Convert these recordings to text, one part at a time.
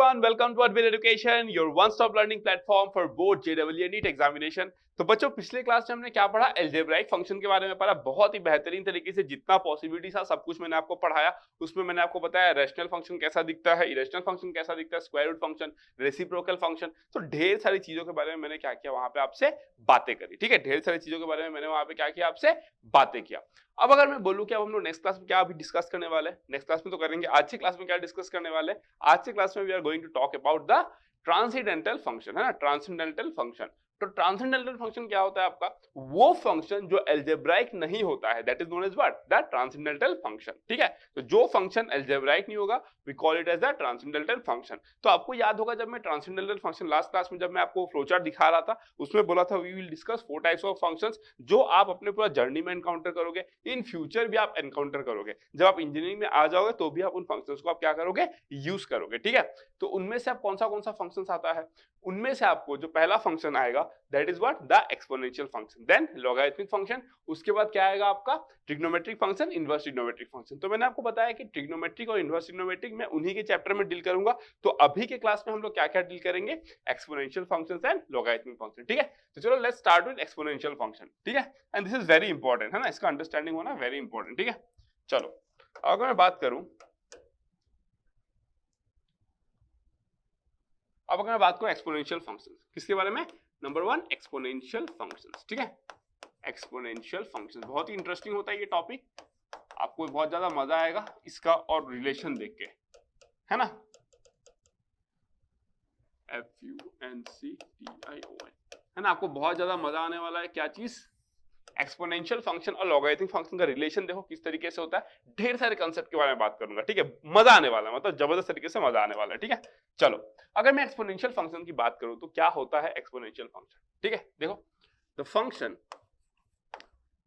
everyone, welcome to Advil Education, your one-stop learning platform for both JEE and NEET examination। तो बच्चों पिछले class में हमने क्या पढ़ा? अलजेब्राइक फंक्शन के बारे में पढ़ा। बहुत ही बेहतरीन तरीके से जितना पॉसिबिलिटी था सब कुछ मैंने आपको पढ़ाया। उसमें मैंने आपको बताया रैशनल फंक्शन कैसा दिखता है, इरेशनल फंक्शन कैसा दिखता है, square root function, reciprocal function. तो ढेर सारी चीजों के बारे में मैंने क्या किया वहां पे आपसे बातें करी। ठीक है, ढेर सारी चीजों के बारे में मैंने वहां पे क्या किया, आपसे बातें किया। अब अगर मैं बोलूं कि अब हम लोग नेक्स्ट क्लास में क्या अभी डिस्कस करने वाले हैं, नेक्स्ट क्लास में तो करेंगे, आज की क्लास में क्या डिस्कस करने वाले हैं? आज की क्लास में we are going to talk about the transcendental function, है ना, ट्रांसेंडेंटल फंक्शन। तो ट्रांसेंडेंटल फंक्शन क्या होता है आपका? वो फंक्शन जो अलजेब्राइक नहीं होता है, that is known as what? The transcendental function. ठीक है, तो जो फंक्शन अलजेब्राइक नहीं होगा we call it as the transcendental function. तो आपको याद होगा जब मैं ट्रांसेंडेंटल फंक्शन लास्ट क्लास में जब मैं आपको फ्लोचार्ट दिखा रहा था, उसमें बोला था we will discuss 4 types of functions जो आप अपने पूरा जर्नी में एनकाउंटर करोगे, इन फ्यूचर भी आप एनकाउंटर करोगे। जब आप इंजीनियरिंग में आ जाओगे तो भी आप उन फंक्शंस को आप क्या करोगे, यूज करोगे। ठीक है, तो उनमें से आप कौन सा फंक्शंस आता है? उनमें से आपको जो पहला फंक्शन आएगा that is what? The exponential function, then logarithmic function, उसके बाद क्या आएगा आपका? Trigonometric function, inverse trigonometric function. तो मैंने आपको बताया कि ट्रिग्नोमेट्रिक और इनवर्स ट्रिग्नोमेट्रिक मैं उन्हीं के चैप्टर में डील करूंगा। तो अभी के क्लास में हम लोग क्या क्या डील करेंगे? Exponential functions and logarithmic function. ठीक है, तो चलो let's start with exponential function. ठीक है, and this is very important, है ना, इसका अंडरस्टैंडिंग होना वेरी इंपॉर्टेंट। ठीक है, चलो अगर मैं बात करूं, अब अगर मैं बात करूं एक्सपोनेंशियल फंक्शंस, किसके बारे में? Number 1 exponential functions. ठीक है, एक्सपोनेंशियल फंक्शंस बहुत ही इंटरेस्टिंग होता है ये टॉपिक, आपको बहुत ज्यादा मजा आएगा इसका और रिलेशन देख के, है ना। FUNCTION, है ना, आपको बहुत ज्यादा मजा आने वाला है। क्या चीज? एक्सपोनेंशियल फंक्शन और लॉगरिथमिक फंक्शन का रिलेशन देखो किस तरीके से होता है। ढेर सारे कंसेप्ट के बारे में बात करूंगा। ठीक है, मजा आने वाला है, मतलब जबरदस्त तरीके से मजा आने वाला है। ठीक है, चलो अगर मैं एक्सपोनेंशियल फंक्शन की बात करूं तो क्या होता है एक्सपोनेंशियल फंक्शन? ठीक है, देखो the function,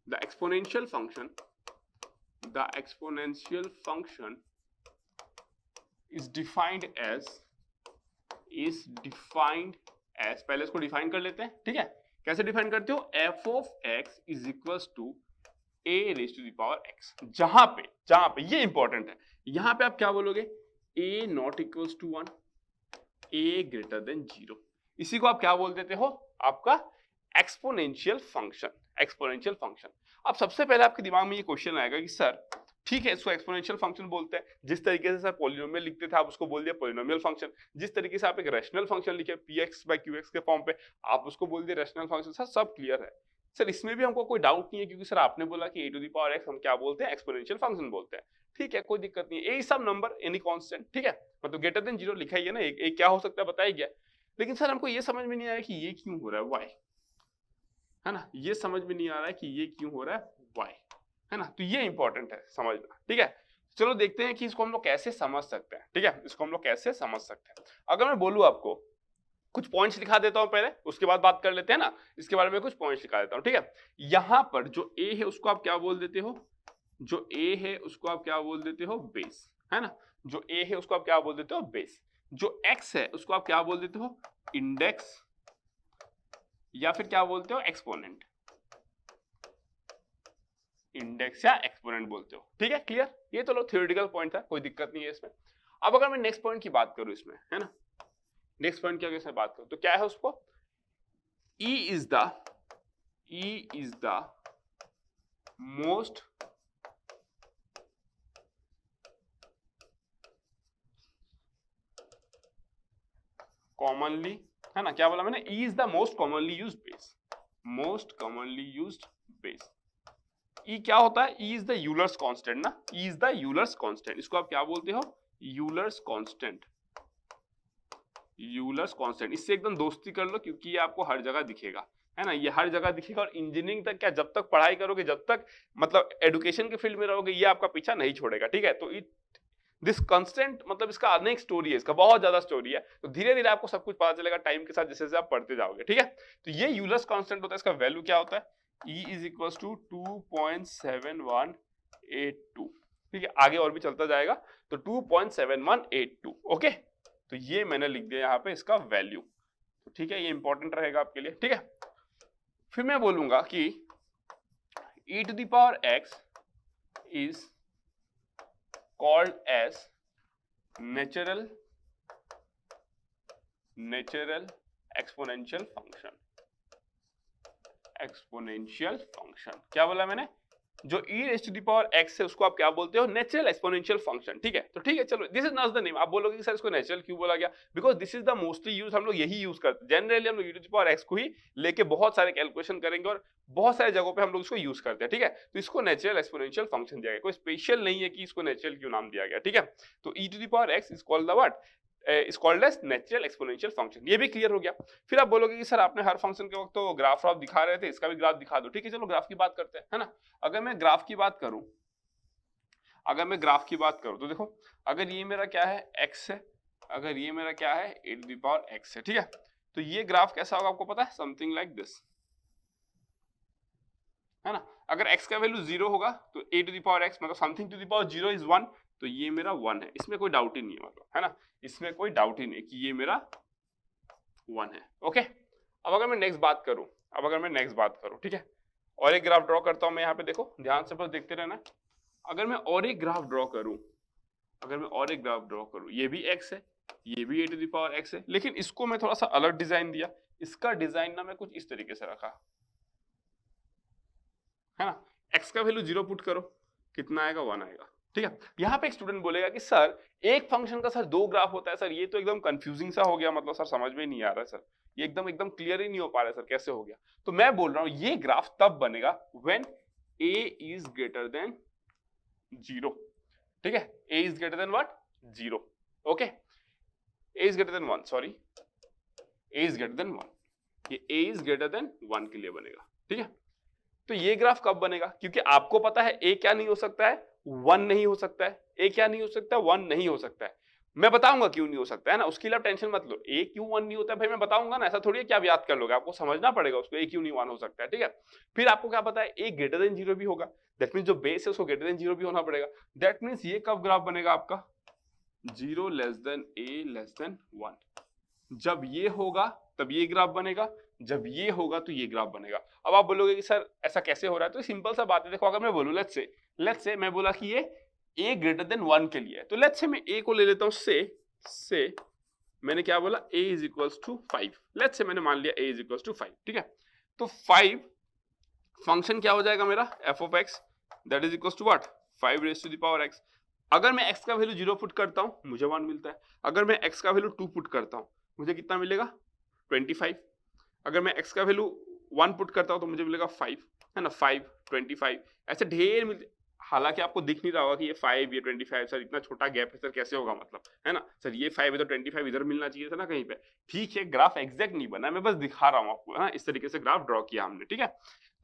the exponential function, the exponential function is defined as, पहले इसको डिफाइन कर लेते हैं। ठीक है, कैसे डिफाइन करते हो? f of x is equals to a raised to the power x। जहां पे ये इंपॉर्टेंट है, यहां पे आप क्या बोलोगे? a not equals to 1, a greater than 0। इसी को आप क्या बोल देते हो? आपका एक्सपोनेंशियल फंक्शन। Exponential function. अब सबसे पहले आपके दिमाग में ये क्वेश्चन आएगा कि सर ठीक है, इसको एक्सपोनेंशियल फंक्शन बोलते हैं। जिस तरीके से सर पॉलिनोमियल लिखते थे आप उसको बोल दिया पॉलिनोमियल फंक्शन। जिस तरीके से आप एक रैशनल फंक्शन लिखे px/qx के फॉर्म पे, आप उसको बोल दिए रैशनल फंक्शन। सर सब क्लियर है सर, इसमें भी हमको कोई डाउट नहीं है, क्योंकि सर आपने बोला कि a to the power x हम क्या बोलते हैं? एक्सपोनेंशियल फंक्शन बोलते हैं। ठीक है, कोई दिक्कत नहीं है, ए सब नंबर एनी कांस्टेंट। ठीक है, मतलब ग्रेटर देन 0 लिखा ही है ना, एक क्या हो सकता है बताया गया। लेकिन सर हमको ये समझ में नहीं आया कि ये क्यों हो रहा है, वाई, है ना, ये समझ में नहीं आ रहा है कि ये क्यों हो रहा है, वाई, है ना। तो ये इंपॉर्टेंट है समझना। ठीक है, चलो देखते हैं कि इसको हम लोग कैसे समझ सकते हैं। ठीक है, इसको हम लोग कैसे समझ सकते हैं। अगर मैं बोलूं आपको, कुछ पॉइंट्स लिखा देता हूं पहले, उसके बाद बात कर लेते हैं ना, इसके बारे में कुछ पॉइंट्स लिखा देता हूं। ठीक है, यहां पर जो a है उसको आप क्या बोल देते हो? जो a है उसको आप क्या बोल देते हो? बेस, है ना। जो a है उसको आप क्या बोल देते हो? बेस। जो x है उसको आप क्या बोल देते हो? इंडेक्स, या फिर क्या बोलते हो? एक्सपोनेंट। इंडेक्स या एक्सपोनेंट बोलते हो। ठीक है, क्लियर? ये तो लो थ्योरेटिकल पॉइंट था, कोई दिक्कत नहीं है इसमें। अब अगर मैं नेक्स्ट पॉइंट की बात करूं इसमें, है ना, नेक्स्ट पॉइंट की अगर मैं बात करूं तो क्या है उसको? E is the most commonly, है ना, क्या बोला मैंने? E is the most commonly used base, most commonly used base। E क्या होता है? E is the Euler's constant ना, E is the Euler's constant। इसको आप क्या बोलते हो? Euler's constant। यूलर्स कांस्टेंट, इससे एकदम दोस्ती कर लो क्योंकि ये आपको हर जगह दिखेगा, है ना, ये हर जगह दिखेगा। और इंजीनियरिंग तक क्या, जब तक पढ़ाई करोगे, जब तक मतलब एजुकेशन के फील्ड में रहोगे, ये आपका पीछा नहीं छोड़ेगा। ठीक है, तो दिस कांस्टेंट मतलब इसका अनेक स्टोरी है, इसका बहुत ज्यादा स्टोरी है। तो धीरे धीरे आपको सब कुछ पता चलेगा टाइम के साथ, जैसे जैसे आप पढ़ते जाओगे। ठीक है, तो ये यूलर्स कांस्टेंट होता है, इसका वैल्यू क्या होता है? E is equals to 2.7182। ठीक है, आगे और भी चलता जाएगा, तो 2.7182। ओके, तो ये मैंने लिख दिया यहाँ पे इसका वैल्यू। तो ठीक है, ये इंपॉर्टेंट रहेगा आपके लिए। ठीक है, फिर मैं बोलूंगा कि e to the power x is called as natural natural exponential function. Exponential function क्या बोला मैंने? जो e⁻x है उसको आप क्या बोलते हो? Natural exponential function. ठीक है, तो ठीक है, चलो this is not the name. आप बोलोगे कि सर इसको नेचुरल क्यों बोला गया? Because this is the mostly use, हम लोग यही यूज करते हैं जनरली। हम लोग e⁻x को ही लेके बहुत सारे कैलकुलेशन करेंगे और बहुत सारे जगहों पे हम लोग इसको यूज करते हैं। ठीक है, तो इसको नेचुरल एक्सपोनेंशियल फंक्शन दिया गया, कोई स्पेशल नहीं है कि इसको नेचुरल क्यों नाम दिया गया। ठीक है, तो e⁻x is called the what? Is called as natural exponential function. ये भी क्लियर हो गया। फिर आप बोलोगे कि सर आपने हर फंक्शन के वक्त तो ग्राफ दिखा रहे थे, इसका भी ग्राफ दिखा दो। ठीक है, चलो ग्राफ की बात करते हैं, है ना। अगर मैं ग्राफ की बात करूं, तो देखो, अगर ये मेरा क्या है? x है। अगर ये मेरा क्या है? e⁻x है। ठीक है, तो ये ग्राफ कैसा होगा आपको पता है? समथिंग लाइक दिस, है ना। अगर x का वैल्यू 0 होगा तो e⁻x मतलब something to the power 0 is 1, तो ये मेरा 1 है। इसमें कोई डाउट ही नहीं है, मतलब, है ना। इसमें कोई डाउट ही नहीं कि ये मेरा 1 है। ओके, अब अगर मैं नेक्स्ट बात करूं, ठीक है, और एक ग्राफ ड्रॉ करता हूं मैं यहाँ पे। देखो ध्यान से बस देखते रहना। अगर मैं और एक ग्राफ ड्रॉ करूं, ये भी x है, ये भी e⁻x है, लेकिन इसको मैं थोड़ा सा अलग डिजाइन दिया। इसका डिजाइन ना मैं कुछ इस तरीके से रखा, है ना। x का वैल्यू 0 पुट करो, कितना आएगा? 1 आएगा। ठीक है, यहाँ पे एक स्टूडेंट बोलेगा कि सर एक फंक्शन का सर 2 ग्राफ होता है सर, ये तो एकदम कंफ्यूजिंग सा हो गया, मतलब सर समझ में नहीं आ रहा है सर, ये एकदम क्लियर ही नहीं हो पा रहा है सर, कैसे हो गया? तो मैं बोल रहा हूँ ये ग्राफ तब बनेगा when a is greater than 0। ठीक है, a is greater then what? 0। Okay, a is greater than 1, sorry, a is greater than 1, ये a इज ग्रेटर देन 1 के लिए बनेगा। ठीक है, तो ये ग्राफ कब बनेगा? क्योंकि आपको पता है a क्या नहीं हो सकता है? 1 नहीं हो सकता है। a क्या नहीं हो सकता है? 1 नहीं हो सकता है। मैं बताऊंगा क्यों नहीं हो सकता है ना, उसके लिए आप टेंशन मत लो। a क्यों 1 नहीं होता है भाई, मैं बताऊंगा ना, ऐसा थोड़ी है कि आप याद कर लोगे, आपको समझना पड़ेगा उसको, a क्यों नहीं 1 हो सकता है। ठीक है, फिर आपको क्या पता है? a ग्रेटर देन 0 भी होगा, दैट मींस जो बेस है उसको ग्रेटर देन 0 भी होना पड़ेगा। दैट मींस ये कब ग्राफ बनेगा आपका? 0 less then a less than 1। जब ये होगा तब ये ग्राफ बनेगा, जब ये होगा तो ये ग्राफ बनेगा। अब आप बोलोगे कि सर ऐसा कैसे हो रहा है? तो सिंपल सा बात है। देखो, अगर मैं बोलूं लेट्स से मैं बोला कि ये a ग्रेटर देन 1 के लिए है, तो लेट्स से मैं a को ले लेता हूं से मैंने क्या बोला? a is equals to 5। Let's say मैंने मान लिया a इज इक्वल्स टू 5। ठीक है, तो 5 फंक्शन क्या हो जाएगा मेरा? f of x that is equals to what? 5 raise to the power x। अगर मैं x का वैल्यू 0 पुट करता हूं मुझे 1 मिलता है। अगर मैं x का वैल्यू 2 पुट करता हूं मुझे कितना मिलेगा? 25। अगर मैं x का वैल्यू 1 पुट करता हूं तो मुझे मिलेगा 5, है ना। 5, 25 ऐसे ढेर मिलते। हालांकि आपको दिख नहीं रहा होगा कि ये 5 ये 25, सर इतना छोटा गैप है सर, कैसे होगा, मतलब, है ना। सर ये 5 है तो 25 इधर मिलना चाहिए था ना कहीं पे। ठीक है, ग्राफ एग्जैक्ट नहीं बना, मैं बस दिखा रहा हूँ आपको, है ना। इस तरीके से ग्राफ ड्रॉ किया हमने। ठीक है,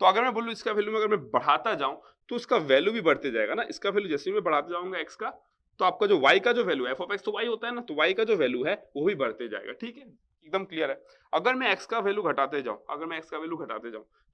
तो अगर मैं बोलूँ इसका वैल्यू में अगर मैं बढ़ाता जाऊं तो उसका वैल्यू भी बढ़ते जाएगा ना। इसका वैल्यू जैसे मैं बढ़ाता जाऊंगा x का, तो आपका जो y का जो वैल्यू है, f ऑफ x तो y होता है ना, तो y का जो वैल्यू है वो भी बढ़ते जाएगा। ठीक है, एकदम क्लियर है। अगर मैं x का वैल्यू घटाते जाऊं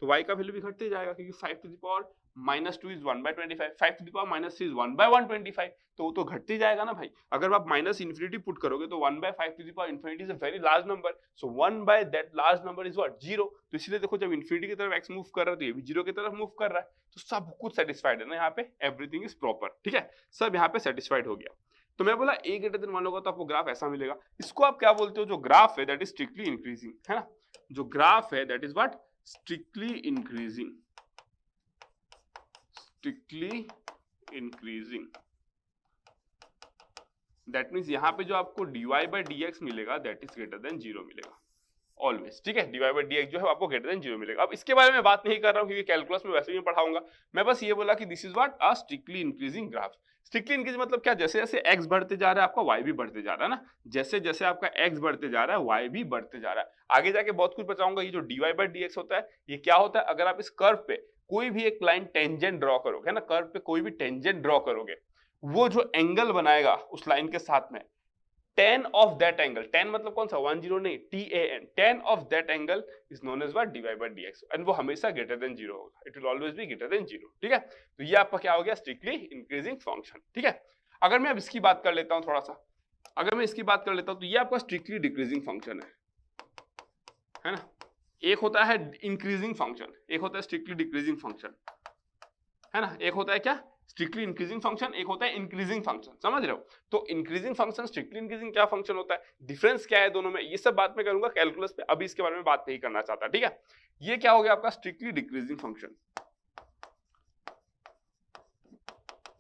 तो y का वैल्यू भी घटते जाएगा, क्योंकि 5 to the power -2 is 1/25, 5 to the power -3 is 1/125, तो वो तो घटते जाएगा ना भाई। अगर आप माइनस इन्फिनिटी पुट करोगे तो 1/5 to the power infinity is a very large number, so 1 by that large number is what? 0। तो इसलिए देखो, जब इन्फिनिटी की तरफ x मूव कर रहा है तो ये भी 0 की तरफ मूव कर रहा है, तो सब कुछ सेटिस्फाइड है ना यहाँ पे, एवरीथिंग इज प्रॉपर। ठीक है, सब यहाँ पे सेटिस्फाइड हो गया। तो मैं बोला a ग्रेटर देन 1 होगा तो आपको ग्राफ ऐसा मिलेगा। इसको आप क्या बोलते हो? जो ग्राफ है दैट इज स्ट्रिक्टली इंक्रीजिंग, है ना। जो ग्राफ है that is what? Strictly increasing, strictly increasing. That means यहाँ पे जो आपको dy by dx मिलेगा दैट इज ग्रेटर देन 0 मिलेगा ऑलवेज। ठीक है, dy by dx जो है आपको ग्रेटर देन 0 मिलेगा। अब इसके बारे में बात नहीं कर रहा हूँ क्योंकि कैलकुलस में वैसे ही मैं पढ़ाऊंगा। मैं बस ये बोला कि this is what? A strictly increasing graph. Strictly increase मतलब क्या? जैसे जैसे x बढ़ते जा रहा है आपका y भी बढ़ते जा रहा है ना। जैसे जैसे आपका x बढ़ते जा रहा है y भी बढ़ते जा रहा है। आगे जाके बहुत कुछ बताऊंगा। ये जो dy by dx होता है ये क्या होता है? अगर आप इस कर्व पे कोई भी एक लाइन टेंजेंट ड्रॉ करोगे, है ना, कर्व पे कोई भी टेंजेंट ड्रॉ करोगे, वो जो एंगल बनाएगा उस लाइन के साथ में, tan of that angle, tan मतलब कौन सा? 10 नहीं, tan, tan of that angle is known as what? dy by dx, and वो हमेशा greater than 0 होगा, it will always be greater than 0। ठीक है, तो ये आपका क्या हो गया? strictly increasing function। ठीक है, अगर मैं अब इसकी बात कर लेता हूं थोड़ा सा, अगर मैं इसकी बात कर लेता हूं तो ये आपका strictly decreasing function है ना। एक होता है increasing function, एक होता है strictly decreasing function, है ना। एक होता है क्या? स्ट्रिक्टली इंक्रीजिंग फंक्शन, एक होता है इंक्रीजिंग फंक्शन, समझ रहे हो? तो इंक्रीजिंग फंक्शन, स्ट्रिक्टली इंक्रीजिंग क्या फंक्शन होता है, डिफरेंस क्या है दोनों में, ये सब बात मैं करूंगा कैलकुलस पे, अभी इसके बारे में बात नहीं करना चाहता, ठीक है? ये क्या हो गया आपका स्ट्रिक्टली डिक्रीजिंग फंक्शन,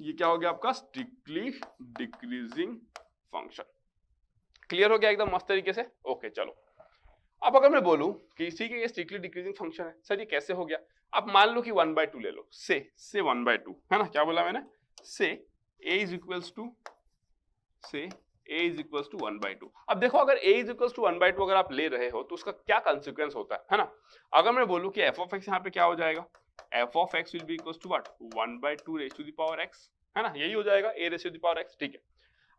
ये क्या हो गया आपका स्ट्रिक्टली डिक्रीजिंग फंक्शन। क्लियर हो गया एकदम मस्त तरीके से? ओके चलो, अब अगर मैं बोलूं कि ठीक है ये स्ट्रिक्टली डिक्रीजिंग फंक्शन है, सर ये कैसे हो गया? आप मान लो कि 1/2 ले लो, से 1/2 है ना, क्या बोला मैंने, से a इज इक्वल्स टू, से a इज इक्वल्स टू 1/2। अब देखो अगर a इज इक्वल्स टू 1/2 अगर आप ले रहे हो तो उसका क्या कॉन्सिक्वेंस होता है ना? अगर मैं बोलूं कि f ऑफ x यहाँ पे क्या हो जाएगा, f of x will be equals to what, 1/2 raise to the power x, है ना, यही हो जाएगा a raise to the power x, ठीक है?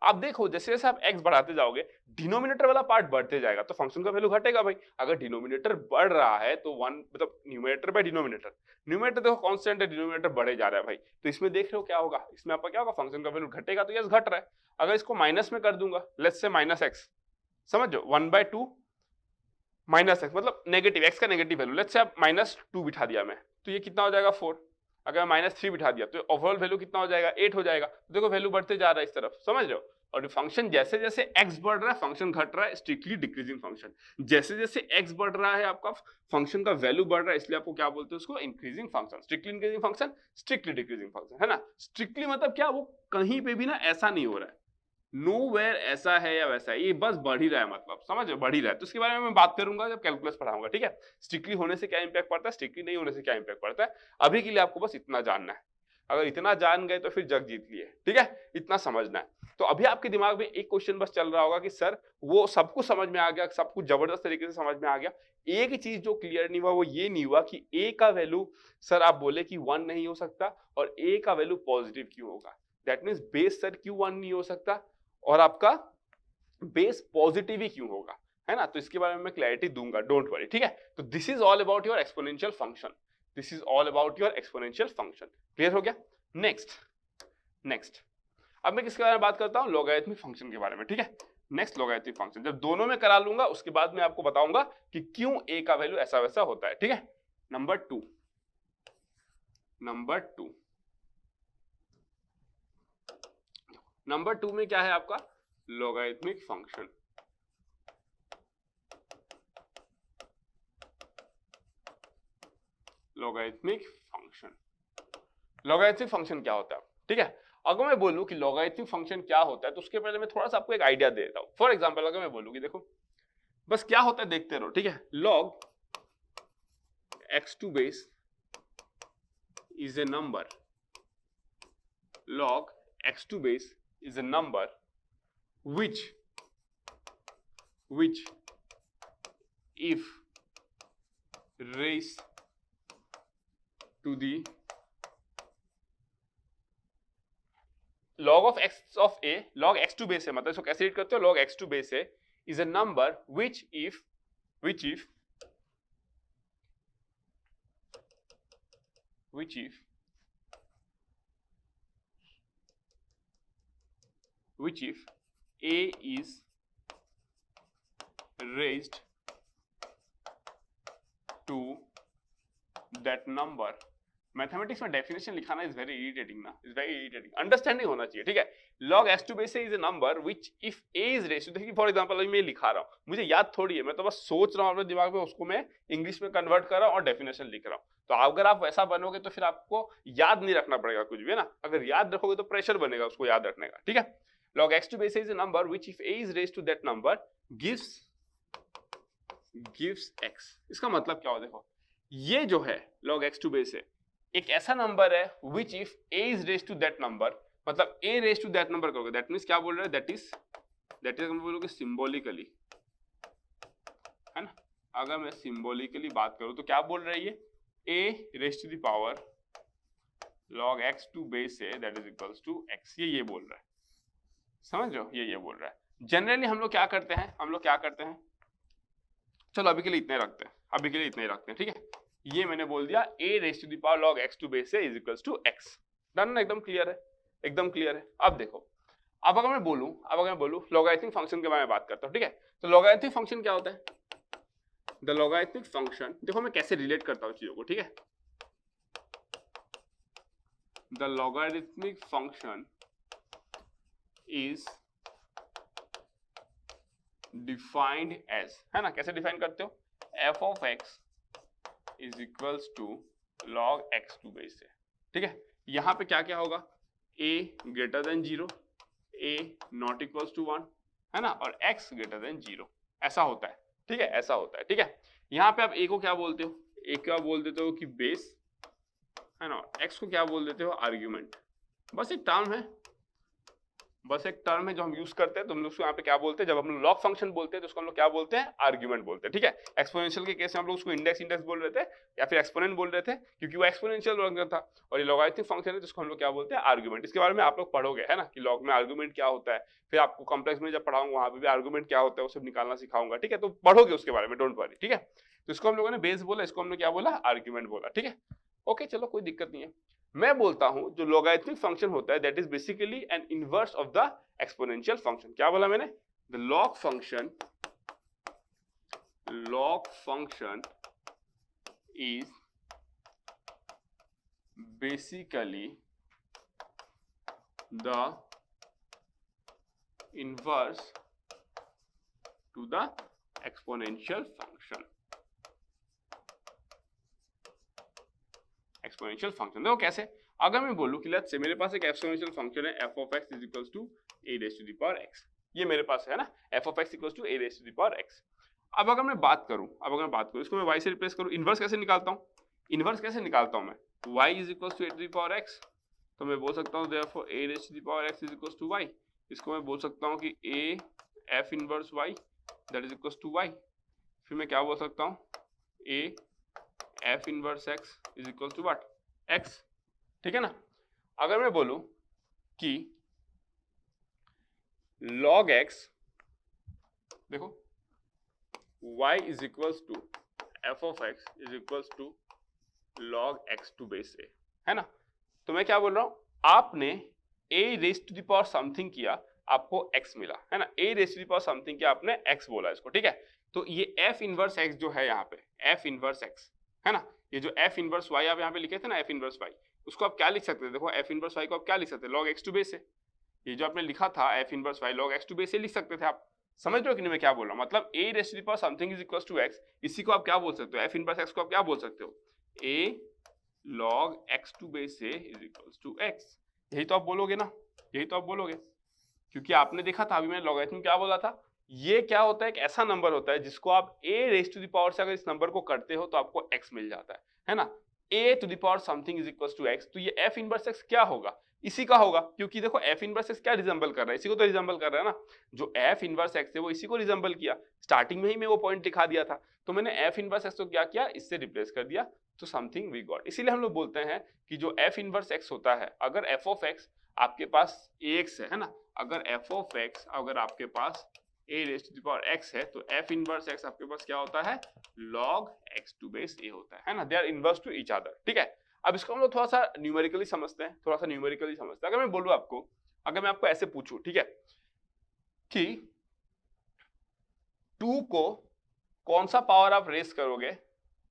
आप देखो जैसे जैसे आप x बढ़ाते जाओगे डिनोमिनेटर वाला पार्ट बढ़ते जाएगा तो फंक्शन का वैल्यू घटेगा भाई। अगर डिनोमिनेटर बढ़ रहा है तो वन मतलब न्यूमरेटर बाय डिनोमिनेटर, न्यूमरेटर देखो कांस्टेंट है, डिनोमिनेटर बढ़े जा रहा है भाई, तो इसमें देख रहे हो क्या होगा, इसमें आपका क्या होगा, फंक्शन का वैल्यू घटेगा, तो यस घट रहा है। अगर इसको माइनस में कर दूंगा, लेट्स से -x, समझो 1/2 -x मतलब नेगेटिव, x का नेगेटिव वैल्यू, लेट्स से आप -2 बिठा दिया मैं, तो ये कितना हो जाएगा 4। अगर मैं -3 बिठा दिया तो ओवरऑल वैल्यू कितना हो जाएगा 8 हो जाएगा। तो देखो वैल्यू बढ़ते जा रहा है इस तरफ, समझ रहे हो? और फंक्शन जैसे जैसे x बढ़ रहा है फंक्शन घट रहा है, स्ट्रिक्टली डिक्रीजिंग फंक्शन। जैसे जैसे x बढ़ रहा है आपका फंक्शन का वैल्यू बढ़ रहा है, इसलिए आपको क्या बोलते हैं उसको, increasing function. Strictly increasing function, strictly decreasing function, है ना? स्ट्रिक्टली मतलब क्या, वो कहीं पे भी ना ऐसा नहीं हो रहा है, नोवेयर ऐसा है या वैसा है, ये बस बढ़ ही रहा है, मतलब समझ बढ़ ही रहा है। तो इसके बारे में मैं बात करूंगा जब कैलकुलस पढ़ाऊंगा, ठीक है? स्ट्रिक्टली होने से क्या इंपैक्ट पड़ता है, स्ट्रिक्टली नहीं होने से क्या इंपैक्ट पड़ता है, अभी के लिए आपको बस इतना जानना है। अगर इतना जान गए तो फिर जग जीत लिए, ठीक है? इतना समझना है। तो अभी आपके दिमाग में एक क्वेश्चन बस चल रहा होगा कि सर वो सब कुछ समझ में आ गया, सब कुछ जबरदस्त तरीके से समझ में आ गया, एक ही चीज जो क्लियर नहीं हुआ वो ये नहीं हुआ कि a का वैल्यू सर आप बोले कि 1 नहीं हो सकता और a का वैल्यू पॉजिटिव क्यों होगा। दैट मीन्स बेस सर क्यों 1 नहीं हो सकता और आपका बेस पॉजिटिव ही क्यों होगा, है ना? तो इसके बारे में मैं क्लैरिटी दूंगा, डोंट वरी, ठीक है? तो this is all about your exponential function, this is all about your exponential function. Clear हो गया? नेक्स्ट अब मैं किसके बारे में बात करता हूं, लॉगरिथमिक फंक्शन के बारे में, ठीक है? नेक्स्ट लॉगरिथमिक फंक्शन, जब दोनों में करा लूंगा उसके बाद मैं आपको बताऊंगा कि क्यों a का वैल्यू ऐसा वैसा होता है, ठीक है? नंबर टू में क्या है आपका, लॉगरिथमिक फंक्शन। लॉगरिथमिक फंक्शन क्या होता है, ठीक है? अगर मैं बोलूं कि लॉगरिथमिक फंक्शन क्या होता है तो उसके पहले मैं थोड़ा सा आपको एक आइडिया दे देता हूं। फॉर एग्जांपल अगर मैं बोलूं कि देखो बस क्या होता है देखते रहो, ठीक है? log x2 base is a number, log x2 base is a number which if raised to the log of x of a, log x2 base है, मतलब इसको कैसे रीड करते हो, log x2 base है is a number which if a is raised to that number। Mathematics में definition लिखाना is very irritating ना, इज वेरी इरिटेटिंग, अंडरस्टैंडिंग होना चाहिए, ठीक है? log x2 base is a number which if a is ratio, देखिए for example अभी मैं लिखा रहा हूं, मुझे याद थोड़ी है, मैं तो बस सोच रहा हूं अपने दिमाग में, उसको मैं इंग्लिश में कन्वर्ट कर रहा हूं और डेफिनेशन लिख रहा हूं। तो अगर आप वैसा बनोगे तो फिर आपको याद नहीं रखना पड़ेगा कुछ भी, है ना? अगर याद रखोगे तो प्रेशर बनेगा उसको याद रखने का, ठीक है? log x2 base is a number which if a is raised to that number gives x। इसका मतलब क्या हो, देखो ये जो है log x2 बेस है एक ऐसा नंबर है which if a is raised to that number, मतलब a raised to that number करोगे, that means क्या बोल रहा है, that is हम बोलोगे सिंबॉलिकली, है ना? अगर मैं सिंबॉलिकली बात करूं तो क्या बोल रहा है ये, a raised to the power log x2 base है that is equals to x, ये बोल रहा है, समझ रहे हो? ये बोल रहा है। जनरली हम लोग क्या करते हैं, चलो अभी के लिए इतने रखते हैं, ठीक है? ये मैंने बोल दिया a raised to the power log x2 base से is equals to x, done ना? एकदम क्लियर है। अब देखो, अब अगर मैं बोलूं लॉगरिथमिक फंक्शन के बारे में बात करता हूं, ठीक है? तो लॉगरिथमिक फंक्शन क्या होता है, द लॉगरिथमिक फंक्शन, देखो मैं कैसे रिलेट करता हूं चीजों को, ठीक है? The logarithmic function is defined as, है ना, कैसे डिफाइन करते हो, f of x is equals to log x to base है, ठीक है। यहाँ पे क्या क्या होगा, a greater than 0, a not equals to 1, है ना, और x ग्रेटर देन 0, ऐसा होता है, ठीक है, ऐसा होता है, ठीक है। यहाँ पे आप a को क्या बोलते हो, a क्या बोल देते हो कि बेस, है ना, x को क्या बोल देते हो, आर्ग्यूमेंट। बस एक टर्म है, बस एक टर्म है जो हम यूज करते हैं, तो हम लोग उसको यहाँ पे क्या बोलते हैं, जब हम लोग लॉग फंक्शन बोलते हैं तो उसको हम लोग क्या बोलते हैं, आर्ग्यूमेंट बोलते हैं, ठीक है। एक्सपोनेंशियल के केस में हम लोग उसको इंडेक्स बोल रहे थे या फिर एक्सपोनेंट बोल रहे थे, क्योंकि वो एक्सपोनेंशियल वर्क था, और ये लॉगरिथमिक फंक्शन है जिसको हम लोग क्या बोलते हैं, आर्ग्यूमेंट। इसके बारे में आप लोग पढ़ोगे, है ना, कि लॉग में आर्ग्यूमेंट क्या होता है, फिर आपको कॉम्प्लेक्स में जब पढ़ाऊंगा वहां पे भी आर्ग्यूमेंट क्या होता है वो सब निकालना सिखाऊंगा, ठीक है, तो पढ़ोगे उसके बारे में, डोंट वरी, ठीक है। तो इसको हम लोगों ने बेस बोला, इसको हमने क्या बोला, आर्ग्यूमेंट बोला, ठीक है। ओके, चलो कोई दिक्कत नहीं है। मैं बोलता हूं जो लॉगरिथमिक फंक्शन होता है that is basically N inverse of the exponential function. क्या बोला मैंने, the log function is basically the inverse two the exponential function. Exponential function देखो कैसे, अगर मैं बोलूं कि लेट्स से मेरे पास एक एक्सपोनेंशियल फंक्शन है f of x is equals to a raise to the power x, ये मेरे पास है ना, f of x equals to a raise to the power x। अब अगर मैं बात करूं इसको मैं y से रिप्लेस करूं, इनवर्स कैसे निकालता हूं, मैं y is equals to a to the power x, तो मैं बोल सकता हूं therefore a raise to the power x is equals to y। इसको मैं बोल सकता हूं कि a f inverse y that is equals to y। फिर मैं क्या बोल सकता हूं, a f inverse x is equal to what, x, ठीक है ना। अगर मैं बोलूं कि log x, देखो y is equals to f of x is equals to log x to base a, है ना। तो मैं क्या बोल रहा हूं, आपने a raise to the power something किया, आपको x मिला, है ना, a raise to the power something किया, आपने x बोला इसको, ठीक है। तो ये f इनवर्स x जो है यहाँ पे, f इनवर्स x, है ना, ये जो f इनवर्स y आप यहाँ पे लिखे थे ना, f इनवर्स y, उसको आप क्या लिख सकते थे, देखो f इनवर्स y को आप क्या लिख सकते थे, log x टू बेस है। ये जो आपने लिखा था f inverse y log x to base से लिख सकते थे आप। समझ रहे हो कि नहीं मैं क्या बोल रहा हूँ, मतलब a raise to the power something is equals to x, इसी को आप क्या बोल सकते हो, f इनवर्स x को आप क्या बोल सकते हो, a log x to base से इज इक्वल्स टू x। यही तो आप बोलोगे ना, यही तो आप बोलोगे, क्योंकि आपने देखा था अभी मैंने लॉगरिथम क्या बोला था, ये क्या होता है, एक ऐसा नंबर होता है जिसको आप a raise to the power से अगर इस नंबर को करते हो तो आपको x मिल जाता है ना, a to the power something is equals to x। तो ये f इनवर्स x क्या होगा, इसी का होगा, क्योंकि देखो f इनवर्स x क्या रिजेंबल कर रहा है, इसी को तो रिजेंबल कर रहा है ना, जो f इनवर्स x है वो इसी को रिजेंबल किया, स्टार्टिंग में ही मैं वो पॉइंट दिखा दिया था, तो मैंने f इनवर्स x को क्या किया, इससे रिप्लेस कर दिया, तो समथिंग वी गॉट। इसीलिए हम लोग बोलते हैं कि जो f इनवर्स x होता है, अगर f ऑफ x आपके पास ax है ना, अगर f ऑफ x अगर आपके पास a raise to the power x है, तो f इनवर्स x आपके पास क्या होता है, log x to base a होता है ना, they are inverse to each other, ठीक है। अब इसको हम लोग थोड़ा सा न्यूमेरिकली समझते हैं, अगर मैं बोलूं आपको, अगर मैं आपको ऐसे पूछूं, ठीक है, कि 2 को कौन सा पावर आप रेस करोगे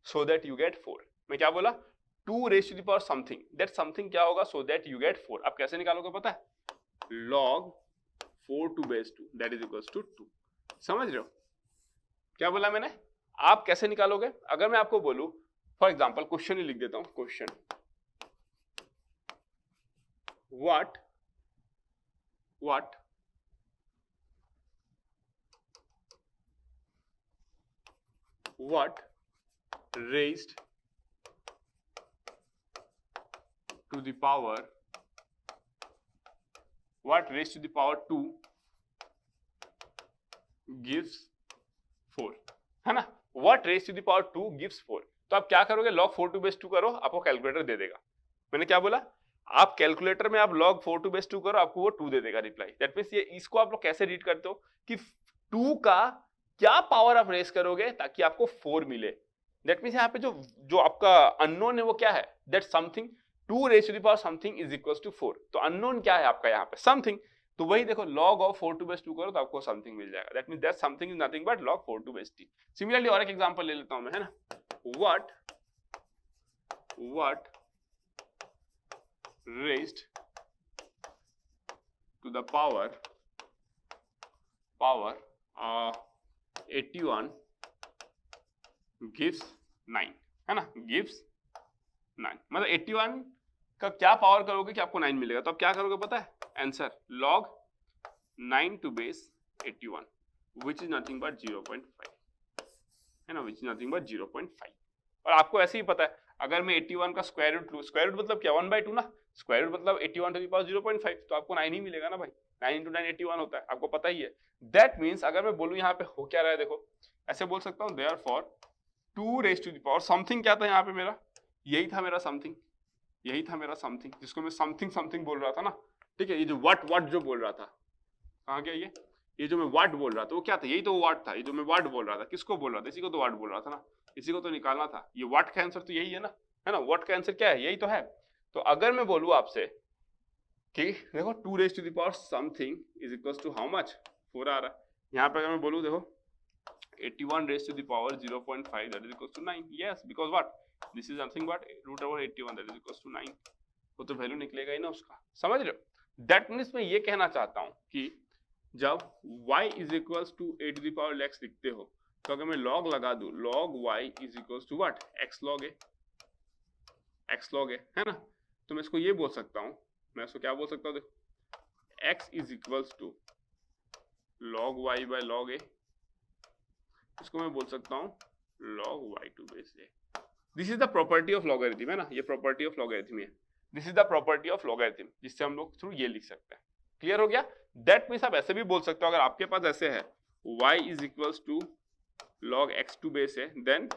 सो दैट यू गेट 4, मैं क्या बोला, 2 raise to the power something, that something क्या होगा, सो दैट यू गेट 4। आप कैसे निकालोगे पता है, log 4 to base 2 that is equals to 2। समझ रहे हो क्या बोला मैंने, आप कैसे निकालोगे, अगर मैं आपको बोलूं फॉर एग्जांपल, क्वेश्चन ही लिख देता हूं, question what raised to the power 2 gives 4, है ना, what raised to the power 2 gives 4। तो आप क्या करोगे, log 4 टू बेस 2 करो, आपको कैलकुलेटर दे देगा। मैंने क्या बोला, आप कैलकुलेटर में आप log 4 टू बेस 2 करो, आपको वो 2 दे देगा रिप्लाई। दैट मींस ये, इसको आप लोग कैसे रीड करते हो कि 2 का क्या पावर आप रेस करोगे ताकि आपको 4 मिले। दैट मींस यहाँ पे जो आपका अननोन है वो क्या है, that something 2 raise to the power something is equals to 4। तो अननोन क्या है आपका यहाँ पे, समथिंग, तो वही देखो log ऑफ 4 टू बेस 2 करो तो आपको समथिंग मिल जाएगा। That means that something is nothing but log 4 to base 3। Similarly और एक एग्जांपल ले लेता हूं मैं, है ना, what raised to the power 81 gives 9, है ना, gives 9। मतलब 81 का क्या पावर करोगे कि आपको 9 मिलेगा, तो आप क्या करोगे पता है, answer log 9 to base 81 which is nothing but 0.5, है ना, which is nothing but 0.5। और आपको ऐसे ही पता है अगर मैं 81 का स्क्वायर रूट लूं, स्क्वायर रूट मतलब क्या 1/2 ना, स्क्वायर रूट मतलब 81 to the power 0.5, तो आपको 9 ही मिलेगा ना भाई, 9 into 9 81 होता है, आपको पता ही है। दैट मीन्स अगर मैं बोलूं यहाँ पे हो क्या रहा है, देखो ऐसे बोल सकता हूँ therefore 2 raised to the power something, क्या था यहाँ पे मेरा, यही था मेरा समथिंग, यही था मेरा समथिंग जिसको मैं समथिंग समथिंग बोल रहा था ना, ठीक है। ये जो व्हाट जो बोल रहा था, कहाँ गया ये जो मैं व्हाट बोल रहा था वो क्या था, यही तो व्हाट था, ये जो मैं व्हाट बोल रहा था किसको बोल रहा था, इसी को तो व्हाट बोल रहा था ना, इसी को तो निकालना था। ये व्हाट का आंसर तो यही है ना, व्हाट का आंसर क्या है, यही तो है। तो अगर मैं बोलूं आपसे कि देखो 2 raised to the power something is equal to how much, 4 आ रहा है यहाँ पे। अगर मैं बोलूं देखो 81 raised to the power 0.5 that is equal to 9, yes because what this is nothing but root over 81 that is equal to 9, वो तो वैल्यू निकलेगा ही ना उसका, समझ रहे हो। दैट मीन्स मैं ये कहना चाहता हूं कि जब y is equals to a to the power x लिखते हो, तो अगर मैं log लगा दूं log y is equals to what, x log a, x log a, है ना। तो मैं इसको ये बोल सकता हूं, मैं इसको क्या बोल सकता हूं, देखो x is equals to log y by log a, इसको मैं बोल सकता हूं log y to base a। This is the property of logarithm, है ना, ये प्रॉपर्टी ऑफ लॉगरिथम है, this is the property of logarithm, जिससे हम लोग थ्रू ये लिख सकते हैं। क्लियर हो गया। दैट मीन्स आप ऐसे भी बोल सकते हो, अगर आपके पास ऐसे है y is equals to log x to base a, then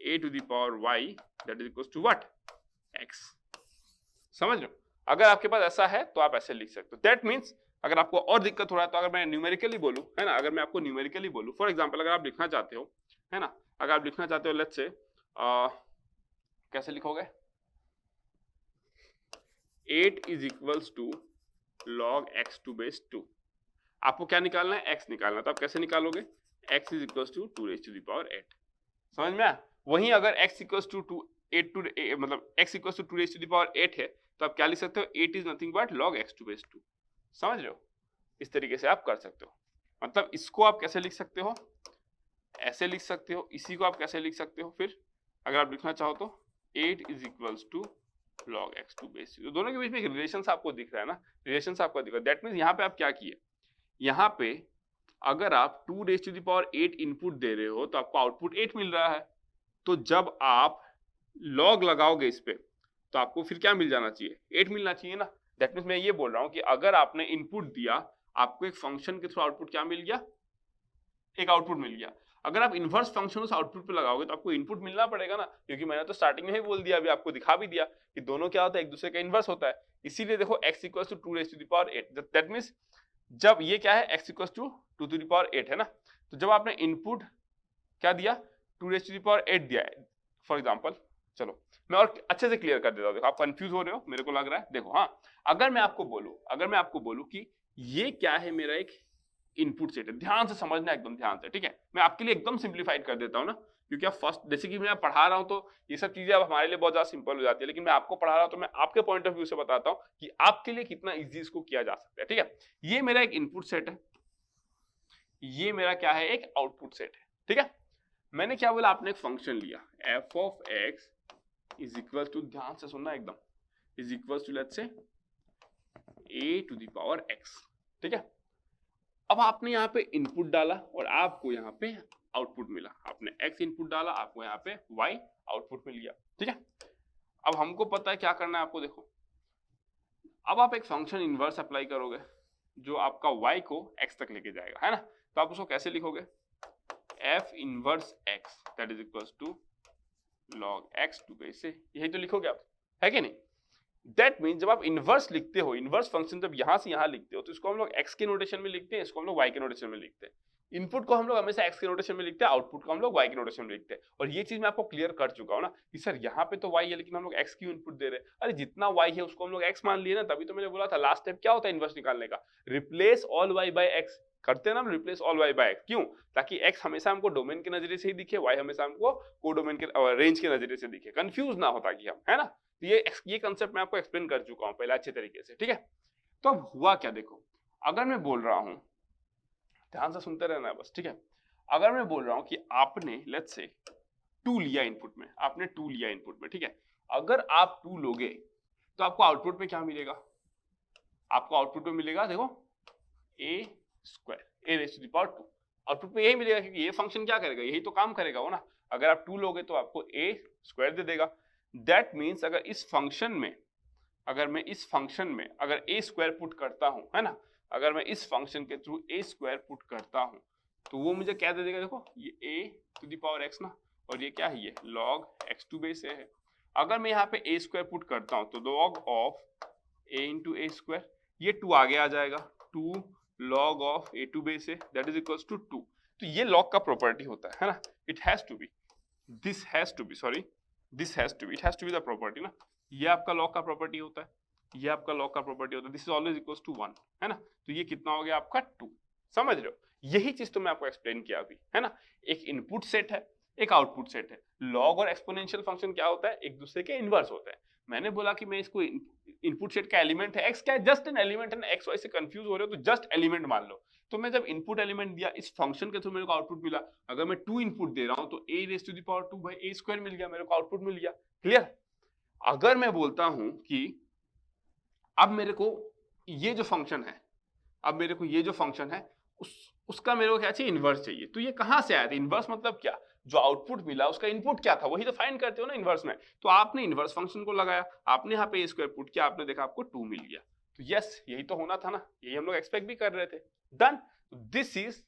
a to the power y that is equals to what, x। समझ रहे हो, अगर आपके पास ऐसा है तो आप ऐसे लिख सकते हो। दैट मीन्स अगर आपको और दिक्कत हो रहा है तो अगर मैं न्यूमेरिकली बोलूं, है ना, अगर मैं आपको न्यूमेरिकली बोलूं, फॉर एग्जांपल अगर आप लिखना चाहते हो, है ना, अगर आप लिखना चाहते हो लेट्स से कैसे लिखोगे, 8 is equals to log x to base 2, आपको क्या निकालना है, x निकालना है, तो आप कैसे निकालोगे, x is equals to 2 raised to the power 8, समझ में आया। वहीं अगर x equals to 8 to मतलब x equals to 2 raised to the power 8 है, तो आप क्या लिख सकते हो, 8 is nothing but log x to base 2, समझ रहे हो। इस तरीके से आप कर सकते हो, मतलब इसको आप कैसे लिख सकते हो, ऐसे लिख सकते हो, इसी को आप कैसे लिख सकते हो, फिर अगर आप लिखना चाहो तो 8 is equals to log x to base 2, दोनों के बीच में एक रिलेशन आपको दिख रहा है ना, रिलेशन आपको दिख रहा है। दैट मीन्स यहाँ पे आप क्या किए, यहाँ पे अगर आप 2 raised to the power 8 input दे रहे हो तो आपको आउटपुट 8 मिल रहा है, तो जब आप लॉग लगाओगे इस पे तो आपको फिर क्या मिल जाना चाहिए, 8 मिलना चाहिए ना। दैट मीन्स मैं ये बोल रहा हूँ कि अगर आपने इनपुट दिया, आपको एक फंक्शन के थ्रू आउटपुट क्या मिल गया, एक आउटपुट मिल गया। अगर आप इनवर्स फंक्शन उस आउटपुट पे लगाओगे तो आपको इनपुट मिलना पड़ेगा ना, क्योंकि मैंने तो स्टार्टिंग में ही बोल दिया, अभी आपको दिखा भी दिया कि दोनों क्या होता है, एक दूसरे का इनवर्स होता है। इसीलिए देखो x equals to 2 raised to the power 8, that means जब ये क्या है, x equals to 2 to the power 8 है ना, तो जब आपने इनपुट क्या दिया, 2 raised to the power 8 दिया है फॉर एग्जाम्पल। चलो मैं और अच्छे से क्लियर कर देता हूँ, देखो आप कंफ्यूज हो रहे हो, मेरे को लग रहा है। देखो हाँ, अगर मैं आपको बोलूँ कि ये क्या है, मेरा एक इनपुट सेट है, ध्यान से समझना, एकदम ध्यान से, ठीक है। मैं आपके लिए एकदम सिंप्लीफाइड कर देता हूँ ना, क्योंकि आप फर्स्ट जैसे कि मैं पढ़ा रहा हूँ तो ये सब चीजें अब हमारे लिए बहुत ज्यादा सिंपल हो जाती है, लेकिन मैं आपको पढ़ा रहा हूँ तो मैं आपके पॉइंट ऑफ व्यू से बताता हूँ कि आपके लिए कितना इजी इसको किया जा सकता है, ठीक है। ये मेरा एक इनपुट सेट है, ये मेरा क्या है, एक आउटपुट सेट है, ठीक है। मैंने क्या बोला, आपने एक फंक्शन लिया f of x is equal to, ध्यान से सुनना एकदम, is equal to let's say a to the power x, ठीक है। अब आपने यहाँ पे इनपुट डाला और आपको यहाँ पे आउटपुट मिला, आपने x इनपुट डाला, आपको यहाँ पे y आउटपुट मिल गया, ठीक है। अब हमको पता है क्या करना है आपको, देखो अब आप एक फंक्शन इनवर्स अप्लाई करोगे जो आपका y को x तक लेके जाएगा, है ना। तो आप उसको कैसे लिखोगे, f inverse x that is equals to log x to base a, यही तो लिखोगे आप, है कि नहीं। दैट मीन जब आप इनवर्स लिखते हो, इनवर्स फंक्शन जब यहां से यहां लिखते हो, तो इसको हम लोग x के नोटेशन में लिखते हैं, इसको हम लोग y के नोटेशन में लिखते हैं। इनपुट को हम लोग हमेशा x के नोटेशन में लिखते हैं, आउटपुट को हम लोग y के नोटेशन में लिखते हैं। और ये चीज मैं आपको क्लियर कर चुका हूं ना कि सर यहाँ पे तो y है लेकिन हम लोग x क्यों इनपुट दे रहे हैं। अरे जितना y है उसको हम लोग x मान लिए ना, तभी तो मैंने बोला था लास्ट स्टेप क्या होता है इनवर्स निकालने का, replace all y by x करते हैं ना, replace all y by x, क्यों, ताकि x हमेशा हमको डोमेन के नजरिए से ही दिखे, y हमेशा हमको कोडोमेन के रेंज के नजरिए से दिखे, कंफ्यूज ना हो ताकि हम, है ना। तो ये कंसेप्ट मैं आपको एक्सप्लेन कर चुका हूं पहले अच्छे तरीके से, ठीक है। तो अब हुआ क्या, देखो अगर मैं बोल रहा हूं, ध्यान से सुनते रहना बस, ठीक है। अगर मैं बोल रहा हूं कि आपने लेट्स से 2 लिया इनपुट में, आपने 2 लिया इनपुट में, ठीक है। अगर आप 2 लोगे तो आपको आउटपुट में क्या मिलेगा, आपको आउटपुट में मिलेगा देखो a square a raise to the power 2, output में यही मिलेगा क्योंकि ये फंक्शन क्या करेगा, यही तो काम करेगा वो ना। अगर आप 2 लोगे तो आपको a स्क्वायर दे देगा। दैट मीन्स अगर इस फंक्शन में, अगर मैं इस फंक्शन में अगर a स्क्वायर पुट करता हूं, है ना, अगर मैं इस फंक्शन के थ्रू a स्क्वायर पुट करता हूं तो वो मुझे क्या दे देगा, देखो ये a to the power x ना, और ये क्या है, ये log x2 बेस a है। अगर मैं यहाँ पे a स्क्वायर पुट करता हूं तो log of a into a square, ये 2 आगे आ जाएगा, 2 log of a2 base a that is equals to 2। तो ये log का प्रॉपर्टी होता है ना, it has to be, this has to be, sorry this has to be, it has to be the property ना। ये आपका log का प्रॉपर्टी होता है, ये आपका log का प्रॉपर्टी होता है, this is always equals to 1, है ना। तो ये कितना हो गया आपका 2, समझ रहे हो। यही चीज तो मैं आपको एक्सप्लेन किया अभी, है ना। एक इनपुट सेट है, एक आउटपुट सेट है। लॉग और एक्सपोनेंशियल फंक्शन क्या होता है, एक दूसरे के इनवर्स होता है। मैंने बोला कि मैं इसको इनपुट सेट का एलिमेंट है x, क्या है, जस्ट एन एलिमेंट है ना, x y से कंफ्यूज हो रहे हो तो जस्ट एलिमेंट मान लो। तो मैं जब इनपुट एलिमेंट दिया, इस फंक्शन के थ्रू मेरे को आउटपुट मिला। अगर मैं 2 इनपुट दे रहा हूं तो a raise to the power 2 by a square मिल गया, मेरे को आउटपुट मिल गया, क्लियर। अगर मैं बोलता हूं कि अब मेरे को ये जो फंक्शन है, अब मेरे को ये जो फंक्शन है उसका मेरे को क्या चाहिए, इनवर्स चाहिए। तो ये कहां से आया था, इनवर्स मतलब क्या, जो आउटपुट मिला उसका इनपुट क्या था, वही तो फाइंड करते हो ना इनवर्स में। तो आपने इनवर्स फंक्शन को लगाया, आपने यहाँ पे a स्क्वायर पुट किया, आपने देखा आपको 2 मिल गया। तो यस, यही तो होना था ना, यही हम लोग एक्सपेक्ट भी कर रहे थे। Done. This is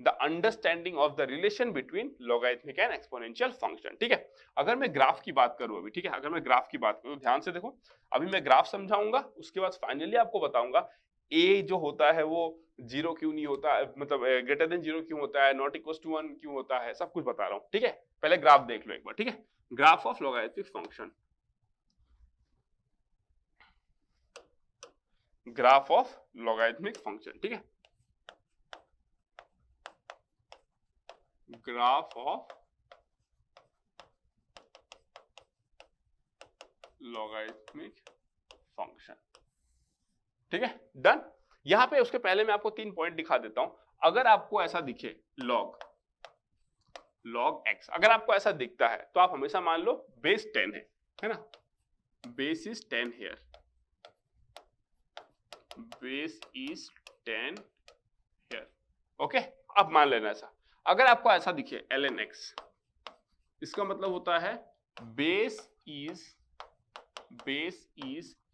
the understanding of the relation between logarithmic and exponential function, ठीक है। अगर मैं ग्राफ की बात करूं अभी, ठीक है, अगर मैं ग्राफ की बात करूं, ध्यान से देखो, अभी मैं ग्राफ समझाऊंगा, उसके बाद फाइनली आपको बताऊंगा a जो होता है वो 0 क्यों नहीं होता है, मतलब ग्रेटर देन 0 क्यों होता है, नॉट इक्वल टू 1 क्यों होता है, सब कुछ बता रहा हूं, ठीक है। पहले ग्राफ देख लो एक बार, ठीक है। Graph of logarithmic function, graph of logarithmic function, ठीक है, ग्राफ ऑफ लॉगरिथमिक फंक्शन, ठीक है, डन। यहां पे उसके पहले मैं आपको 3 पॉइंट दिखा देता हूं। अगर आपको ऐसा दिखे log x, अगर आपको ऐसा दिखता है तो आप हमेशा मान लो बेस 10 है ना, base is 10 here, base is 10 here, okay. अब मान लेना ऐसा। अगर आपको ऐसा दिखे ln x, इसका मतलब होता है base is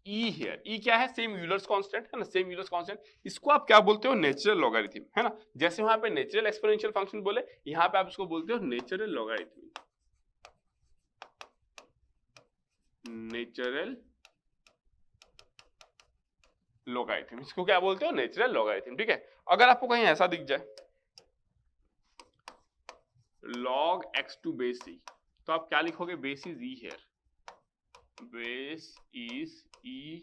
e here, e क्या है, सेम यूलर्स कांस्टेंट है ना, सेम यूलर्स कांस्टेंट। इसको आप क्या बोलते हो, नेचुरल लॉगरिथम, है ना। जैसे वहां पे नेचुरल एक्सपोनेंशियल फंक्शन बोले, यहां पे आप इसको बोलते हो नेचुरल लॉगरिथम, नेचुरल लॉगरिथम, इसको क्या बोलते हो, नेचुरल लॉगरिथम, ठीक है। अगर आपको कहीं ऐसा दिख जाए log x to base e, तो आप क्या लिखोगे, base is e here, base is e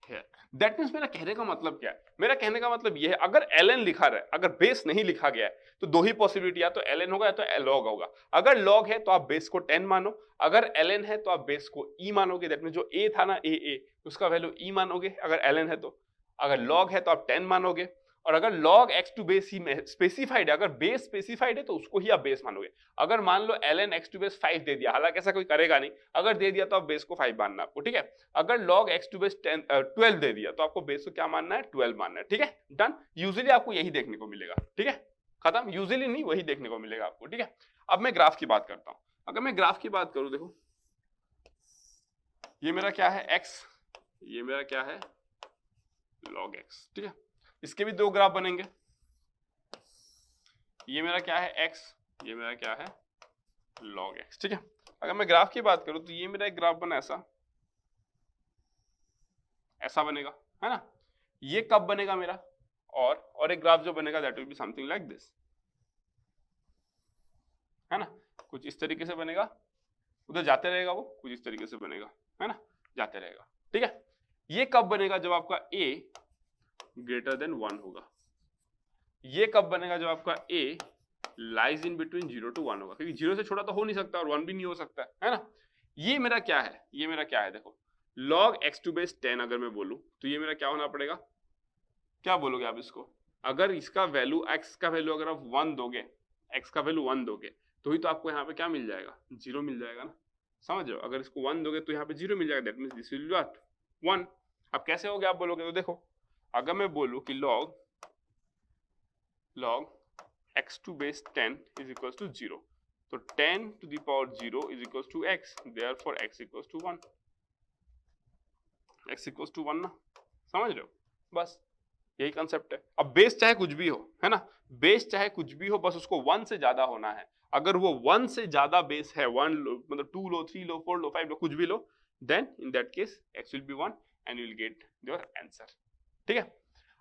here। That means मेरा कहने का मतलब क्या है, मेरा कहने का मतलब ये है, अगर ln लिखा रहा है, अगर बेस नहीं लिखा गया है तो 2 ही पॉसिबिलिटी, या तो ln होगा या तो log होगा। अगर log है तो आप बेस को 10 मानो, अगर ln है तो आप बेस को e मानोगे, दैट मीन्स जो a था ना a उसका वैल्यू e मानोगे अगर ln है तो। अगर log है तो आप 10 मानोगे, और अगर log x टू बेस ही में स्पेसिफाइड है, अगर बेस स्पेसिफाइड है तो उसको ही आप बेस मानोगे। अगर मान लो ln x टू बेस 5 दे दिया, हालांकि ऐसा कोई करेगा नहीं, अगर दे दिया तो आप बेस को 5 मानना आपको, ठीक है। अगर log x टू बेस 12 दे दिया तो आपको बेस को क्या मानना है, 12 मानना है, ठीक है, डन। यूजुअली आपको यही देखने को मिलेगा, ठीक है, खत्म। यूजुअली नहीं, वही देखने को मिलेगा आपको, ठीक है। अब मैं ग्राफ की बात करता हूं। अगर मैं ग्राफ की बात करूं, देखो ये मेरा क्या है x, ये मेरा क्या है log x, ठीक है। इसके भी 2 ग्राफ बनेंगे, ये मेरा क्या है x, ये मेरा क्या है log x, ठीक है। अगर मैं ग्राफ की बात करूं तो ये मेरा एक ग्राफ बना ऐसा, ऐसा बनेगा, है ना। ये कब बनेगा मेरा, और एक ग्राफ जो बनेगा that will be something like this, है ना, कुछ इस तरीके से बनेगा, उधर जाते रहेगा वो, कुछ इस तरीके से बनेगा, है ना, जाते रहेगा, ठीक है। ये कब बनेगा, जब आपका a ग्रेटर देन 1 होगा। ये कब बनेगा, जब आपका a lies in between 0 to 1 होगा, क्योंकि 0 से छोटा तो हो नहीं सकता और 1 भी नहीं हो सकता, है ना। ये मेरा क्या है, ये मेरा क्या है, देखो log x टू बेस 10 अगर मैं बोलूं तो ये मेरा क्या होना पड़ेगा, क्या बोलोगे आप इसको, अगर इसका वैल्यू x का वैल्यू अगर आप 1 दोगे, x का वैल्यू 1 दोगे तो ही तो आपको यहाँ पे क्या मिल जाएगा, 0 मिल जाएगा ना, समझ रहे हो, अगर इसको 1 दोगे तो यहाँ पे 0 मिल जाएगा, that means this will be what 1। अब कैसे हो गया आप बोलोगे, तो देखो अगर मैं बोलूं कि log x to base 10 is equal to 0, तो 10 to the power 0 is equal to x, therefore x equal to 1, x equal to 1 ना, समझ रहे हो, बस यही कंसेप्ट है। अब बेस चाहे कुछ भी हो, है ना, बेस चाहे कुछ भी हो, बस उसको 1 से ज्यादा होना है। अगर वो 1 से ज्यादा बेस है, 1 लो मतलब 2 लो, 3 लो, 4 लो, 5 लो, कुछ भी लो, then in that case x will be 1 and you will get your answer. ठीक है,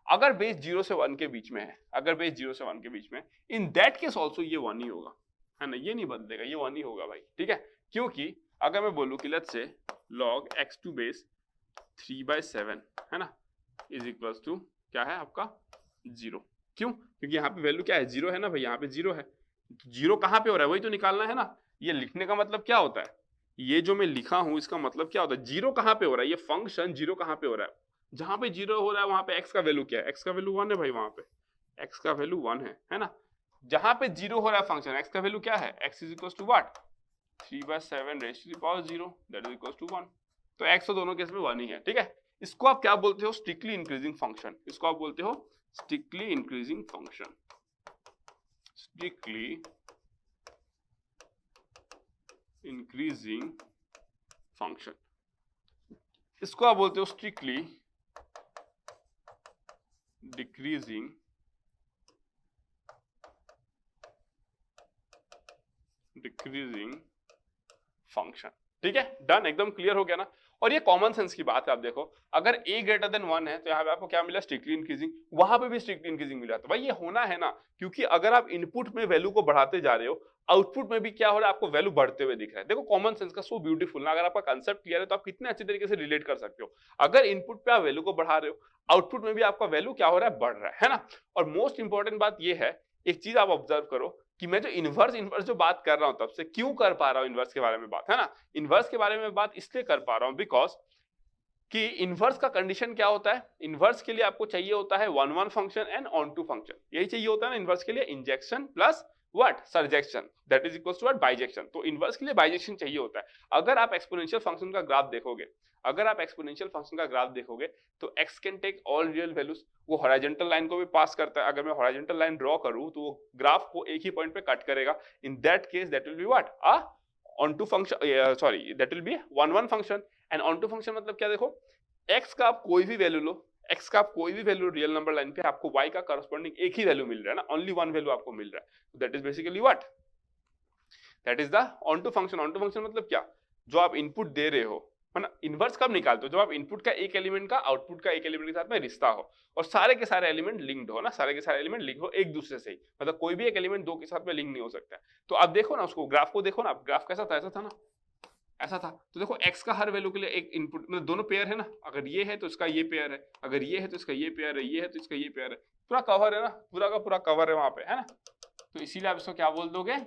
अगर बेस 0 से 1 के बीच में है, अगर बेस 0 से 1 के बीच में, इन दैट केस ऑल्सो ये 1 ही होगा, है ना, ये नहीं बदलेगा, ये 1 ही होगा भाई। ठीक है, क्योंकि अगर मैं बोलूं कि let's say log x to base 3/7 है ना इज इक्वल टू क्या है आपका 0, क्यों, क्योंकि यहाँ पे वैल्यू क्या है, 0 है ना भाई, यहाँ पे 0 है, 0 कहाँ पे हो रहा है वही तो निकालना है ना। ये लिखने का मतलब क्या होता है, ये जो मैं लिखा हूं इसका मतलब क्या होता है, 0 कहाँ पे हो रहा है, ये फंक्शन 0 कहाँ पे हो रहा है, जहां पे 0 हो रहा है वहां पे x का वैल्यू क्या है, x का वैल्यू 1 है भाई, वहां पे x का वैल्यू 1 है ना, जहां पे 0 हो रहा है फंक्शन x का वैल्यू क्या है, x is equal to what 3/7 raise to the power 0 that is equal to 1, तो x तो दोनों केस में 1 ही है। ठीक है, इसको आप क्या बोलते हो, स्ट्रिक्टली इंक्रीजिंग फंक्शन, इसको आप बोलते हो strictly increasing function, strictly increasing function, इसको आप बोलते हो स्ट्रिक्टली डिक्रीजिंग फंक्शन। ठीक है, डन, एकदम क्लियर हो गया ना। और ये कॉमन सेंस की बात है, आप देखो अगर a ग्रेटर देन 1 है तो यहाँ पे आपको क्या मिला, स्ट्रिक्टली इंक्रीजिंग, वहां पे भी स्ट्रिक्टली इंक्रीजिंग मिला, तो भाई ये होना है ना, क्योंकि अगर आप इनपुट में वैल्यू को बढ़ाते जा रहे हो, आउटपुट में भी क्या हो रहा है, आपको वैल्यू बढ़ते हुए दिख रहा है। देखो कॉमन सेंस का सो ब्यूटीफुल ना, अगर आपका कंसेप्ट क्लियर है तो आप कितने अच्छे तरीके से रिलेट कर सकते हो। अगर इनपुट पे आप वैल्यू को बढ़ा रहे हो, आउटपुट में भी आपका वैल्यू क्या हो रहा है, बढ़ रहा है ना। और मोस्ट इंपॉर्टेंट बात ये है, एक चीज आप ऑब्जर्व करो कि मैं जो इनवर्स जो बात कर रहा हूं तब से, क्यों कर पा रहा हूं इनवर्स के बारे में बात, है ना, इनवर्स के बारे में बात इसलिए कर पा रहा हूं बिकॉज कि इनवर्स का कंडीशन क्या होता है, इनवर्स के लिए आपको चाहिए होता है 1-1 function and onto function, यही चाहिए होता है ना इनवर्स के लिए, injection plus what surjection that is equals to what bijection, तो इनवर्स के लिए बाइजेक्शन चाहिए होता है। अगर आप एक्सपोनेंशियल फंक्शन का ग्राफ देखोगे, अगर आप एक्सपोनेंशियल फंक्शन का ग्राफ देखोगे तो x can take all real values, वो हॉरिजॉन्टल लाइन को भी पास करता है, अगर मैं हॉरिजॉन्टल लाइन ड्रॉ करूं तो वो ग्राफ को एक ही पॉइंट पे कट करेगा, in that case that will be what a onto function, sorry that will be 1-1 function. And onto function मतलब क्या, देखो x का आप कोई भी वैल्यू लो, x का आप कोई भी वैल्यू रियल नंबर लाइन पे, आपको y का करस्पॉन्डिंग एक ही वैल्यू मिल रहा है ना, ओनली वन वैल्यू आपको मिल रहा है, that is basically what, that is the onto function. Onto function मतलब क्या, जो आप इनपुट दे रहे हो, है ना, इनवर्स कब निकालते हो, जब आप इनपुट का एक एलिमेंट का आउटपुट का एक एलिमेंट के साथ में रिश्ता हो और सारे के सारे एलिमेंट लिंक्ड हो ना, सारे के सारे एलिमेंट लिंक हो एक दूसरे से ही, मतलब कोई भी एक एलिमेंट दो के साथ में लिंक नहीं हो सकता। तो आप देखो ना उसको, ग्राफ को देखो ना, ग्राफ कैसा था, ऐसा था ना, ऐसा था। तो देखो x का हर वैल्यू के लिए एक इनपुट, मतलब दोनों पेयर है ना, अगर ये है तो इसका ये पेयर है, अगर ये है तो इसका ये पेयर है, ये है तो इसका ये पेयर है, पूरा कवर है ना, पूरा का पूरा कवर है वहां पे, है ना। तो इसीलिए आप इसको क्या बोल दोगे,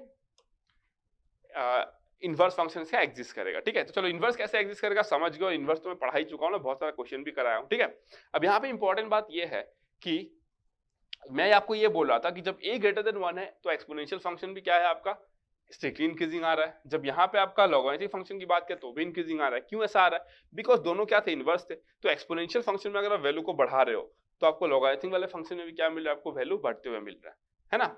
इनवर्स फंक्शन से एग्जिस्ट करेगा। ठीक है, तो चलो इनवर्स कैसे एग्जिस्ट करेगा समझ गए, इनवर्स तो मैं पढ़ा ही चुका हूं ना, बहुत सारा क्वेश्चन भी कराया हूं। ठीक है, अब यहाँ पे इंपॉर्टेंट बात ये है कि मैं आपको ये बोल रहा था कि जब a ग्रेटर देन 1 है तो एक्सपोनेंशियल फंक्शन भी क्या है आपका, स्ट्रिक्टली इंक्रीजिंग आ रहा है। जब यहाँ पे आपका लॉगरिथमिक फंक्शन की बात करें तो भी इंक्रीजिंग आ रहा है। क्यों ऐसा आ रहा है, बिकॉज दोनों क्या थे, इनवर्स थे। तो एक्सपोनेंशियल फंक्शन में अगर आप वैल्यू को बढ़ा रहे हो तो आपको लॉगरिथमिक वाले फंक्शन में भी क्या मिल रहा है, आपको वैल्यू बढ़ते हुए मिल रहा है ना।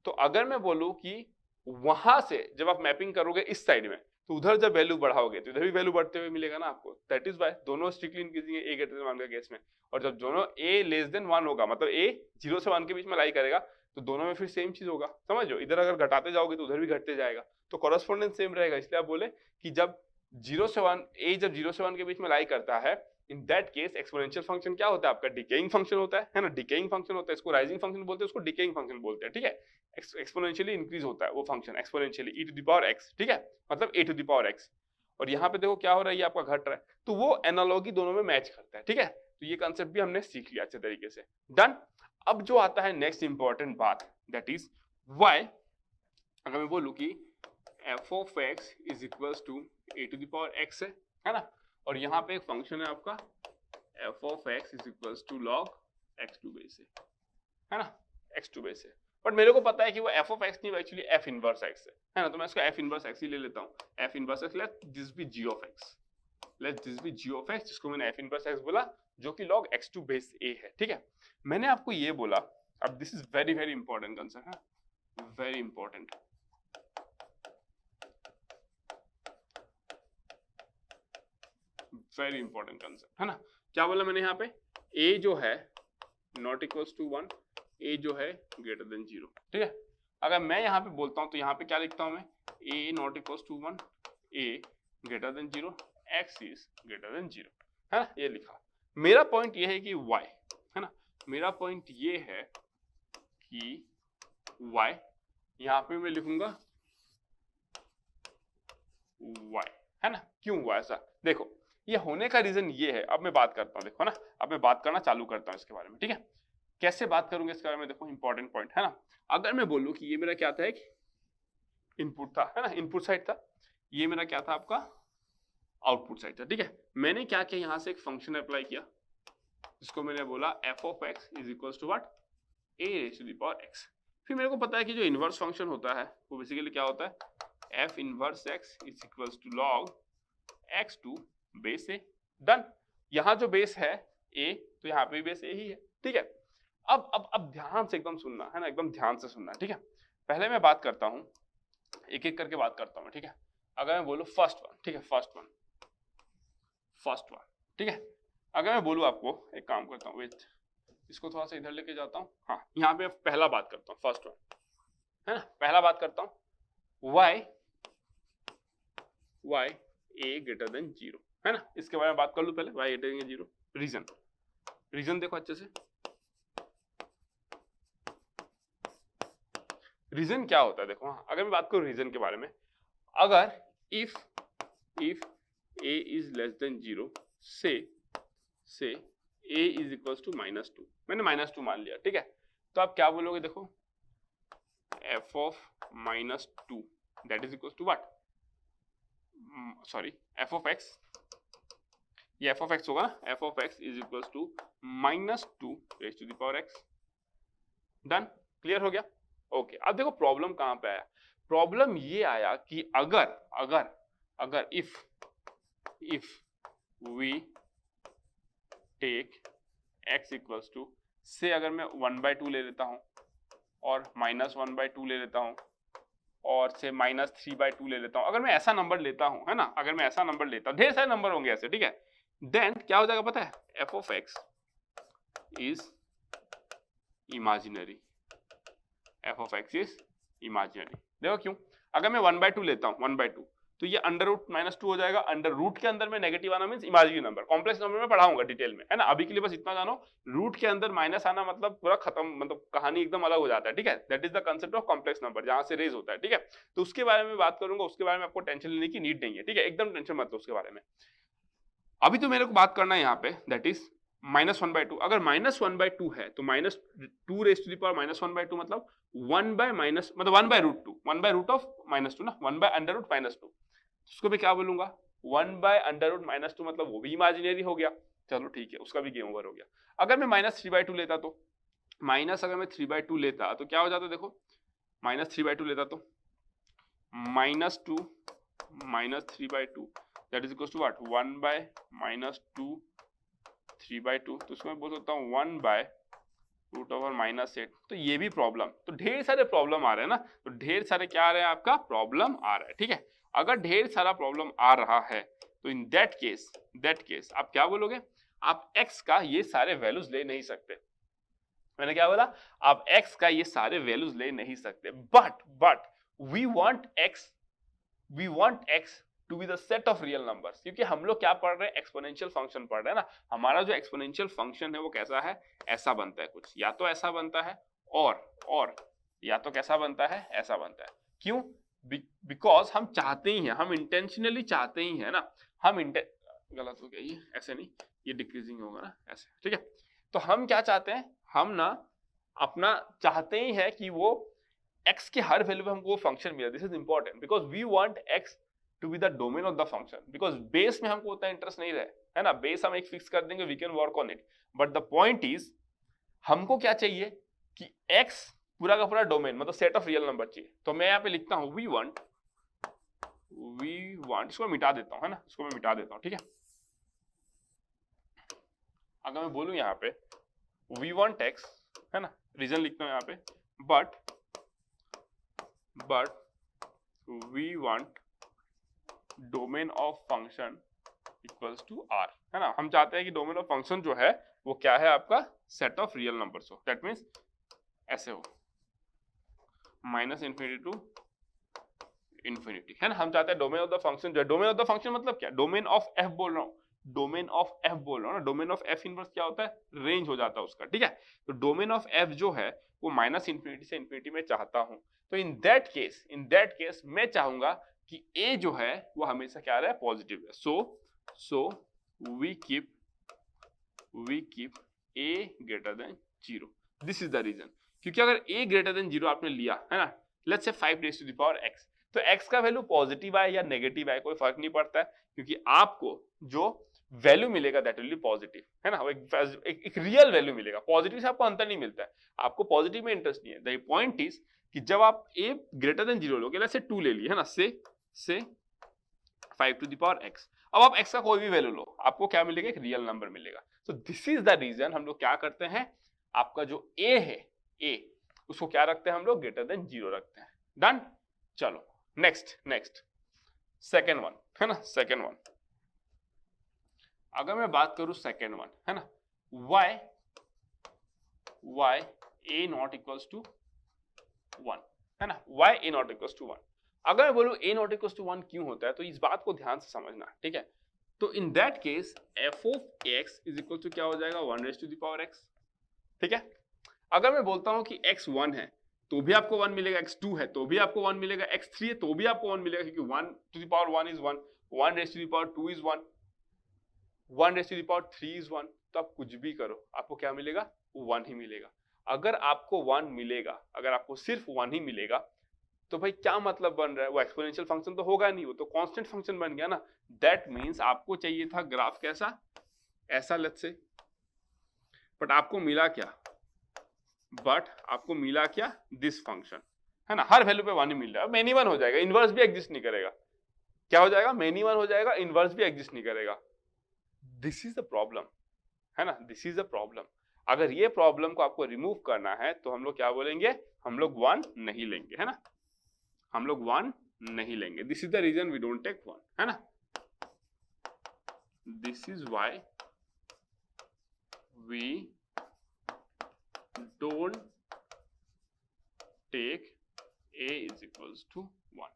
तो अगर मैं बोलूँ कि वहां से जब आप मैपिंग करोगे इस साइड में, तो उधर जब वैल्यू बढ़ाओगे तो इधर भी वैल्यू बढ़ते हुए मिलेगा ना आपको, दैट इज वाई दोनों स्ट्रिक्टली इंक्रीजिंग है a ग्रेटर देन 1 का केस में। और जब दोनों a लेस देन 1 होगा, मतलब a 0 से 1 के बीच में लाई करेगा, तो दोनों में फिर सेम चीज होगा, समझो, इधर अगर घटाते जाओगे तो उधर भी घटते जाएगा, तो कॉरेस्पॉन्डेंस सेम रहेगा। इसलिए आप बोले कि जब 0 से 1 a जब 0 से 1 के बीच में लाई करता है, इन दैट केस एक्सपोनेंशियल फंक्शन क्या होता है आपका, डिकेइंग फंक्शन होता है ना, डिकेइंग फंक्शन होता है, इसको राइजिंग फंक्शन बोलते हैं, उसको डिकेइंग फंक्शन बोलते हैं। ठीक है, एक्सपोनेंशियली इंक्रीज होता है वो function, exponentially e to the power x, ठीक है, मतलब a to the power x। और यहाँ पे देखो क्या हो रहा है, ये आपका घट रहा है, तो वो एनालॉगी दोनों में मैच करता है। ठीक है, तो ये कंसेप्ट भी हमने सीख लिया अच्छे तरीके से, डन। अब जो आता है नेक्स्ट इंपॉर्टेंट बात, दैट इज वाई, अगर मैं बोलूं कि f of x is equals to a to the power x है ना, और यहाँ पे एक फंक्शन है आपका f of x is equals to log x to base है ना, x टू बेस बट मेरे को पता है कि वो f ऑफ x नहीं, एक्चुअली f इनवर्स x है ना, तो मैं इसको f इनवर्स x ही ले लेता हूँ, f inverse x, let this be g of x, let this be g of x, जिसको मैंने f इनवर्स x बोला, जो कि log x to base a है, ठीक है। मैंने आपको ये बोला, अब this is very very important concept है, very important, very important concept है ना। क्या बोला मैंने यहाँ पे, a जो है नॉट इक्वल्स टू 1, a जो है ग्रेटर देन 0, ठीक है। अगर मैं यहाँ पे बोलता हूँ तो यहाँ पे क्या लिखता हूँ मैं, a not equals to 1, a greater than 0, x is greater than 0, है ना, ये लिखा। मेरा पॉइंट ये है कि y है ना, मेरा पॉइंट ये है कि y, यहाँ पे मैं लिखूंगा y, है ना। क्यों हुआ ऐसा, देखो ये होने का रीजन ये है, अब मैं बात करता हूँ, देखो ना, अब मैं बात करना चालू करता हूँ इसके बारे में, ठीक है। कैसे बात करूंगा इसके बारे में, देखो इंपॉर्टेंट पॉइंट है ना। अगर मैं बोलूँ कि ये मेरा क्या था, एक इनपुट था, है ना, इनपुट साइड था, ये मेरा क्या था आपका आउटपुट साइड था, ठीक है। मैंने क्या किया, यहाँ से एक फंक्शन अप्लाई किया, जिसको मैंने बोला f of x is equals to what, a raise to the power x। फिर मेरे को पता है कि जो इनवर्स फंक्शन होता है वो बेसिकली क्या होता है, f inverse x is equals to log x to base a, done. यहाँ जो बेस है a, तो यहाँ पे बेस a ही है, ठीक है। अब ध्यान से एकदम सुनना है ना, एकदम ध्यान से सुनना, ठीक है। पहले मैं बात करता हूँ, एक एक करके बात करता हूँ, ठीक है। अगर मैं बोलूँ फर्स्ट वन, ठीक है, फर्स्ट वन, ठीक है। अगर मैं बोलूँ आपको, एक काम करता हूँ, वेट, इसको थोड़ा सा इधर लेके जाता हूँ, हाँ, यहाँ पे पहला बात करता हूँ, फर्स्ट वन है ना, पहला बात करता हूँ y a ग्रेटर देन 0, है ना। इसके बारे में बात कर लूँ पहले, y ग्रेटर देन 0, रीजन देखो अच्छे से, रीजन क्या होता है देखो, हाँ, अगर मैं बात करूँ रीजन के बारे में, अगर if a is less than 0, से a इज इक्वल्स टू -2, मैंने -2 मान लिया, ठीक है। तो आप क्या बोलोगे, देखो f of -2 that is equals to what, sorry f of x, ये f ऑफ x होगा ना, f of x is equals to -2 raise to the power x, done, clear हो गया। ओके, अब देखो प्रॉब्लम कहां पे आया, प्रॉब्लम ये आया कि अगर if we take x equals to, से अगर मैं 1/2 ले लेता हूं और -1/2 ले लेता हूं और से -3/2 ले लेता हूं, अगर मैं ऐसा नंबर लेता हूं, है ना, अगर मैं ऐसा नंबर लेता हूं, ढेर सारे नंबर होंगे ऐसे, ठीक है, देन क्या हो जाएगा पता है, f of x is imaginary, f of x is imaginary. देखो क्यों, अगर मैं 1/2 लेता हूँ, 1/2, तो ये अंडर रूट -2 हो जाएगा, अंडर रूट के अंदर में नेगेटिव आना means imaginary number, complex number में पढ़ाऊंगा डिटेल में, है ना। अभी के लिए बस इतना जानो, रूट के अंदर माइनस आना मतलब पूरा खत्म, मतलब कहानी एकदम अलग हो जाता है, ठीक है। That is the concept of complex number, जहां से रेज होता है, ठीक है। तो उसके बारे में बात करूंगा, उसके बारे में आपको टेंशन लेने की नीड नहीं है, ठीक है, एकदम टेंशन मत लो उसके बारे में। अभी तो मेरे को बात करना है यहाँ पे, दैट इज -1/2। अगर -1/2 है तो -2 रेज़ टू द पावर -1/2 मतलब 1/-, मतलब 1/√2, 1/रूट ऑफ -2 ना, 1/√-, उसको मैं क्या बोलूंगा, 1/√-, मतलब वो भी इमेजिनरी हो गया, चलो ठीक है, उसका भी गेम ओवर हो गया। अगर मैं -3/2 लेता तो, अगर मैं 3/2 लेता तो क्या हो जाता, देखो -3/2 लेता तो -2 -3/2 that is equals to what, 1/-2 3/2, तो उसको मैं बोल सकता हूँ 1/√8। तो ये भी प्रॉब्लम, तो ढेर सारे प्रॉब्लम आ रहे हैं ना, तो ढेर सारे क्या आ रहे हैं, आपका प्रॉब्लम आ रहा है, ठीक है। अगर ढेर सारा प्रॉब्लम आ रहा है तो इन दैट केस आप क्या बोलोगे, आप x का ये सारे वैल्यूज ले नहीं सकते। मैंने क्या बोला, आप x का ये सारे वैल्यूज ले नहीं सकते, but we want x to be the set of real numbers, क्योंकि हम लोग क्या पढ़ रहे हैं, एक्सपोनेंशियल फंक्शन पढ़ रहे हैं ना। हमारा जो एक्सपोनेंशियल फंक्शन है वो कैसा है, ऐसा बनता है कुछ, या तो ऐसा बनता है और या तो कैसा बनता है, ऐसा बनता है। क्यों, बिकॉज हम चाहते ही हैं, हम इंटेंशनली चाहते ही हैं ना, गलत हो गया ये, ऐसे नहीं, ये डिक्रीजिंग होगा ना, ऐसे, ठीक है। तो हम क्या चाहते हैं, हम ना अपना चाहते ही है कि वो x के हर वैल्यू पे हमको वो फंक्शन मिले, this is important, because we want x to be the domain of the function, because base में हमको उतना इंटरेस्ट नहीं रहे, है ना, बेस हम एक फिक्स कर देंगे, we can work on it, but the point is हमको क्या चाहिए कि x पूरा का पूरा डोमेन मतलब सेट ऑफ रियल नंबर चाहिए। तो मैं यहाँ पे लिखता हूँ वी वांट, इसको मैं मिटा देता हूँ, है ना, इसको मैं मिटा देता हूँ, ठीक है। अगर मैं बोलूँ यहाँ पे वी वांट x, है ना, रीजन लिखता हूँ यहाँ पे, but we want domain of function equals to r, है ना, हम चाहते हैं कि डोमेन ऑफ फंक्शन जो है वो क्या है, आपका सेट ऑफ रियल नंबर्स हो, दैट मीन्स ऐसे हो, माइनस इन्फिनिटी टू इन्फिनिटी, है ना। हम चाहते हैं डोमेन ऑफ द फंक्शन जो है, डोमेन ऑफ द फंक्शन मतलब क्या, डोमेन ऑफ f बोल रहा हूँ, डोमेन ऑफ f बोल रहा हूँ ना, डोमेन ऑफ f इनवर्स क्या होता है, रेंज हो जाता है उसका, ठीक है। तो डोमेन ऑफ f जो है वो माइनस इन्फिनिटी से इन्फिनिटी में चाहता हूँ, तो इन दैट केस मैं चाहूंगा कि a जो है वो हमेशा क्या रहा है, पॉजिटिव है। So we keep a greater than 0, this is the reason, क्योंकि अगर a ग्रेटर देन 0 आपने लिया, है ना, let's say 5 raise to the power x, तो x का वैल्यू पॉजिटिव आए या नेगेटिव आए कोई फर्क नहीं पड़ता है, क्योंकि आपको जो वैल्यू मिलेगा दैट विल बी पॉजिटिव, है ना, एक रियल वैल्यू मिलेगा, पॉजिटिव से आपको अंतर नहीं मिलता है, आपको पॉजिटिव में इंटरेस्ट नहीं है। द पॉइंट इज कि जब आप a ग्रेटर देन 0 लोगे, लेट्स से 2 ले लिए, है ना, से 5 टू द पावर x, अब आप x का कोई भी वैल्यू लो, आपको क्या मिलेगा, एक रियल नंबर मिलेगा। So this is the reason हम लोग क्या करते हैं, आपका जो a है, a उसको क्या रखते हैं हम लोग, ग्रेटर देन 0 रखते हैं। डन। चलो नेक्स्ट सेकेंड वन, है ना, सेकेंड वन, अगर मैं बात करूं सेकेंड वन, है ना, y a not equals to 1, है ना, y a not equals to 1, अगर मैं बोलूं a नॉट इक्वल्स टू 1 क्यों होता है, तो इस बात को ध्यान से समझना, ठीक है। तो in that case f of x is equal to क्या हो जाएगा, 1 raise to the power x, ठीक है। अगर मैं बोलता हूं कि x 1 है तो भी आपको 1 मिलेगा, x 2 है तो भी आपको 1 मिलेगा, x 3 है तो भी आपको 1 मिलेगा, क्योंकि 1 to the power 1 is 1, 1 raise to the power 2 is 1, 1 raise to the power 3 is 1, तो आप कुछ भी करो आपको क्या मिलेगा, 1 ही मिलेगा। अगर आपको 1 मिलेगा, अगर आपको सिर्फ 1 ही मिलेगा, तो भाई क्या मतलब बन रहा है, वो एक्सपोनेंशियल फंक्शन तो होगा नहीं, वो तो कांस्टेंट फंक्शन बन गया ना। दैट मींस आपको चाहिए था ग्राफ कैसा, ऐसा लेट्स से, बट आपको मिला क्या, दिस फंक्शन, है ना, हर वैल्यू पे 1 ही मिल रहा है, मेनी 1 हो जाएगा, इनवर्स भी एग्जिस्ट नहीं करेगा, क्या हो जाएगा, मेनी 1 हो जाएगा, इनवर्स भी एग्जिस्ट नहीं करेगा। दिस इज द प्रॉब्लम, है ना, दिस इज द प्रॉब्लम। अगर ये प्रॉब्लम को आपको रिमूव करना है तो हम लोग क्या बोलेंगे, हम लोग 1 नहीं लेंगे, है ना, हम लोग 1 नहीं लेंगे, this is the reason we don't take 1, है ना, this is why we don't take a is equals to 1।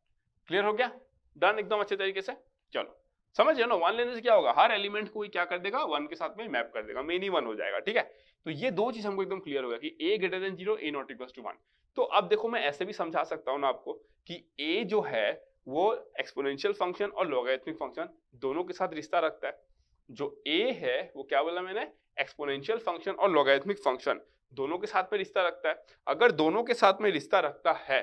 Clear हो गया, डन, एकदम अच्छे तरीके से। चलो समझ गए ना, 1 लेने से क्या होगा, हर एलिमेंट को ही क्या कर देगा, 1 के साथ में मैप कर देगा, मेनी 1 हो जाएगा, ठीक है। तो ये दो चीज हमको एकदम क्लियर हो गया कि a greater than 0, a not equals to 1। तो अब देखो मैं ऐसे भी समझा सकता हूं ना आपको कि a जो है वो एक्सपोनेंशियल फंक्शन और लॉगरिथमिक फंक्शन दोनों के साथ रिश्ता रखता है। जो a है वो क्या बोला मैंने, एक्सपोनेंशियल फंक्शन और लॉगरिथमिक फंक्शन दोनों के साथ में रिश्ता रखता है। अगर दोनों के साथ में रिश्ता रखता है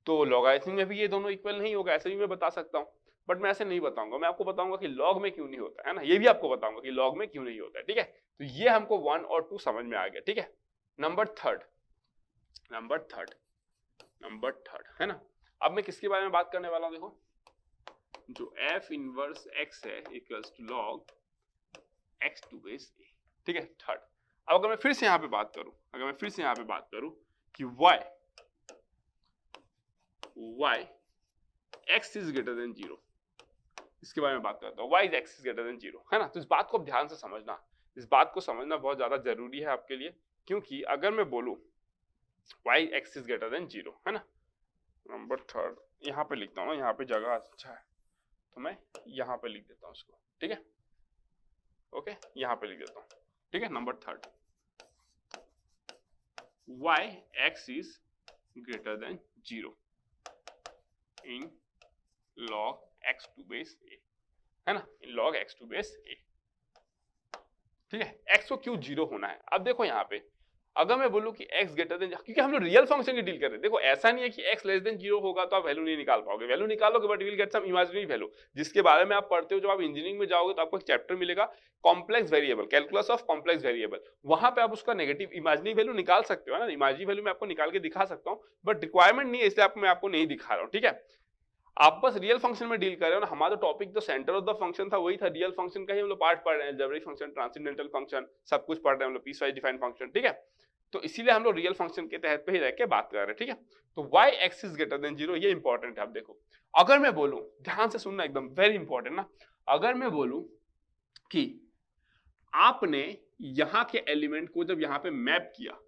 तो लॉगरिथमिक में भी ये दोनों इक्वल नहीं होगा, ऐसे भी मैं बता सकता हूँ, बट मैं ऐसे नहीं बताऊंगा, मैं आपको बताऊंगा कि लॉग में क्यों नहीं होता है ना, ये भी आपको बताऊंगा कि लॉग में क्यों नहीं होता है, ठीक है। तो ये हमको 1 और 2 समझ में आ गया, ठीक है। नंबर थर्ड, है ना, अब मैं किसके बारे में बात करने वाला हूं, देखो जो f इनवर्स x है equals to log x to base a, ठीक है, थर्ड। अब अगर मैं फिर से यहाँ पे बात करूं कि y x is greater than 0, इसके बारे में बात करता हूँ, y is x is greater than 0, है ना। तो इस बात को ध्यान से समझना, इस बात को समझना बहुत ज्यादा जरूरी है आपके लिए, क्योंकि अगर मैं बोलूं y x is greater than 0, है ना, नंबर थर्ड यहाँ पे लिखता हूँ, यहाँ पे जगह अच्छा है तो मैं यहाँ पे लिख देता हूँ उसको, ठीक है, ओके, यहाँ पे लिख देता हूँ, ठीक है। Number third, y x is greater than 0 in log x to base a, है ना, in log x to base a, ठीक है। x को क्यों 0 होना है, अब देखो यहाँ पे अगर मैं बोलूं कि x ग्रेटर देन, क्योंकि हम लोग रियल फंक्शन की डील कर रहे हैं, देखो ऐसा नहीं है कि x लेस देन 0 होगा तो आप वैल्यू नहीं निकाल पाओगे, वैल्यू निकालोगे but will get some imaginary value, जिसके बारे में आप पढ़ते हो जब आप इंजीनियरिंग में जाओगे तो आपको एक चैप्टर मिलेगा complex variable, calculus of complex variable, वहां पे आप उसका नेगेटिव इमेजिनरी वैल्यू निकाल सकते हो ना, इमेजिनरी वैल्यू मैं आपको निकाल के दिखा सकता हूँ, बट रिक्वायरमेंट नहीं है इसलिए मैं आपको नहीं दिखा रहा हूँ, ठीक है। आप बस रियल फंक्शन में डील कर रहे हो ना, हमारा टॉपिक तो सेंटर ऑफ द फंक्शन था, वही था रियल फंक्शन का ही हम लोग पार्ट पढ़ रहे हैं, अलजेब्रिक फंक्शन, ट्रांसेंडेंटल फंक्शन, सब कुछ पढ़ रहे हैं हम लोग, पीस वाइज डिफाइंड फंक्शन, ठीक है। तो इसीलिए हम लोग रियल फंक्शन के तहत पे ही रह के बात कर रहे हैं, ठीक है। तो y x is greater than 0 ये इंपॉर्टेंट है। आप देखो अगर मैं बोलूं, ध्यान से सुनना एकदम वेरी इंपॉर्टेंट ना, अगर मैं बोलूं कि आपने यहां के एलिमेंट को जब यहां पे मैप किया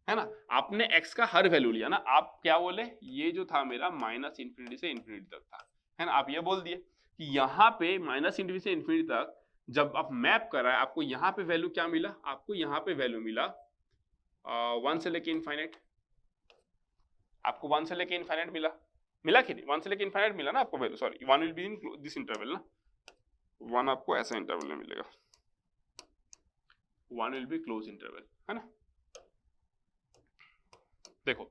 है ना, आपने x का हर वैल्यू लिया ना, आप क्या बोले, ये जो था मेरा माइनस इंफिनिटी से इंफिनिटी तक था, है ना, आप ये बोल दिए कि यहाँ पे माइनस इंफिनिटी से इंफिनिटी तक जब आप मैप कर रहा है, आपको यहाँ पे वैल्यू क्या मिला, आपको यहाँ पे वैल्यू मिला 1 से लेके इनफाइनाइट, आपको 1 से लेके इनफाइनाइट मिला कि नहीं, 1 से लेके इनफाइनाइट मिला ना आपको value, sorry 1 will be in this interval ना, 1 आपको ऐसा इंटरवल में मिलेगा, 1 विल बी क्लोज इंटरवल, है ना। देखो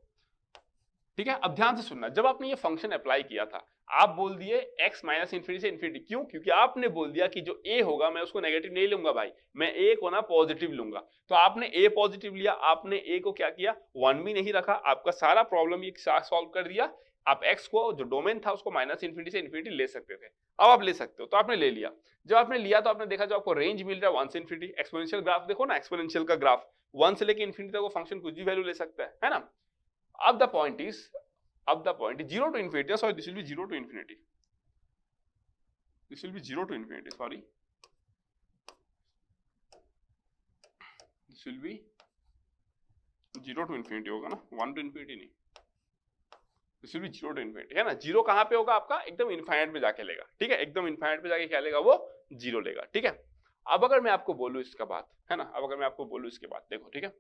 ठीक है, अब ध्यान से सुनना, जब आपने ये फंक्शन अप्लाई किया था आप बोल दिए x माइनस इंफिनिटी से इंफिनिटी, क्यों, क्योंकि आपने बोल दिया कि जो a होगा मैं उसको नेगेटिव नहीं लूंगा भाई, मैं a को ना पॉजिटिव लूंगा, तो आपने a पॉजिटिव लिया, आपने a को क्या किया 1 भी नहीं रखा, आपका सारा प्रॉब्लम ये सॉल्व कर दिया, आप x को जो डोमेन था उसको माइनस इंफिनिटी से इंफिनिटी ले सकते थे, अब आप ले सकते हो, तो आपने ले लिया, जब आपने लिया तो आपने देखा जो आपको रेंज मिल रहा है 1 से इंफिनिटी, एक्सपोनेंशियल ग्राफ देखो ना, एक्सपोनेंशियल का ग्राफ 1 से लेके इंफिनिटी तक वो फंक्शन कुछ भी वैल्यू ले सकता है ना। अब the point is 0 to infinity, sorry this will be 0 to infinity, this will be 0 to infinity, sorry this will be 0 to infinity होगा ना, 1 to infinity नहीं, this will be 0 to infinity, है ना। 0 कहाँ पे होगा आपका, एकदम इनफाइनाइट पे जाके लेगा, ठीक है, एकदम इनफाइनाइट पे जाके क्या लेगा वो 0 लेगा, ठीक है। अब अगर मैं आपको बोलूं इसका बात, है ना, अब अगर मैं आपको बोलूं इसके बाद देखो, ठीक है,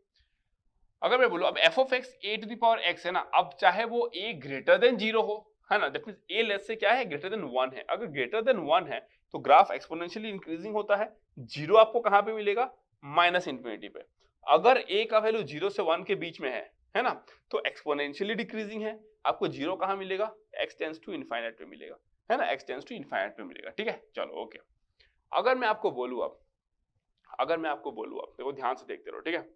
अगर मैं बोलूं अब f of x a to the power x है ना, अब चाहे वो a ग्रेटर देन 0 हो, है ना, दैट मींस a लेस से क्या है ग्रेटर देन 1 है, अगर ग्रेटर देन 1 है तो ग्राफ एक्सपोनेंशियली इंक्रीजिंग होता है, 0 आपको कहां पे मिलेगा माइनस इंफिनिटी पे, अगर a का वैल्यू 0 से 1 के बीच में है ना, तो एक्सपोनेंशियली डिक्रीजिंग है, आपको 0 कहां मिलेगा x टेंड्स टू इनफाइनाइट पे मिलेगा, है ना, x टेंड्स टू इनफाइनाइट पे मिलेगा, ठीक है, चलो ओके। अगर मैं आपको बोलूं अब, देखो ध्यान से देखते रहो, ठीक है,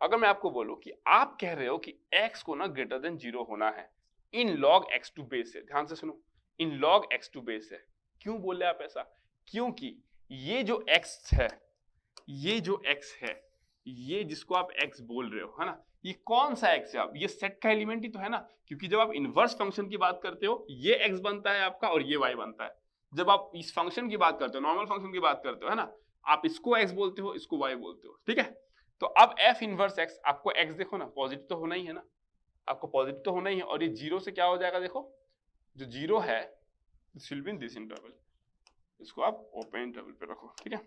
अगर मैं आपको बोलूं कि आप कह रहे हो कि x को ना ग्रेटर देन 0 होना है इन log x टू बेस है, ध्यान से सुनो, इन log x टू बेस है, क्यों बोले आप ऐसा, क्योंकि ये जो x है, ये जिसको आप x बोल रहे हो, है ना, ये कौन सा x है, आप ये सेट का एलिमेंट ही तो है ना, क्योंकि जब आप इनवर्स फंक्शन की बात करते हो ये x बनता है आपका और ये y बनता है, जब आप इस फंक्शन की बात करते हो, नॉर्मल फंक्शन की बात करते हो, है ना, आप इसको x बोलते हो, इसको y बोलते हो, ठीक है। तो अब f इनवर्स x, आपको x देखो ना पॉजिटिव तो होना ही है ना, आपको पॉजिटिव तो होना ही है, और ये 0 से क्या हो जाएगा, देखो जो 0 है this will be in this interval, इसको आप ओपन इंटरवल पे रखो, ठीक है,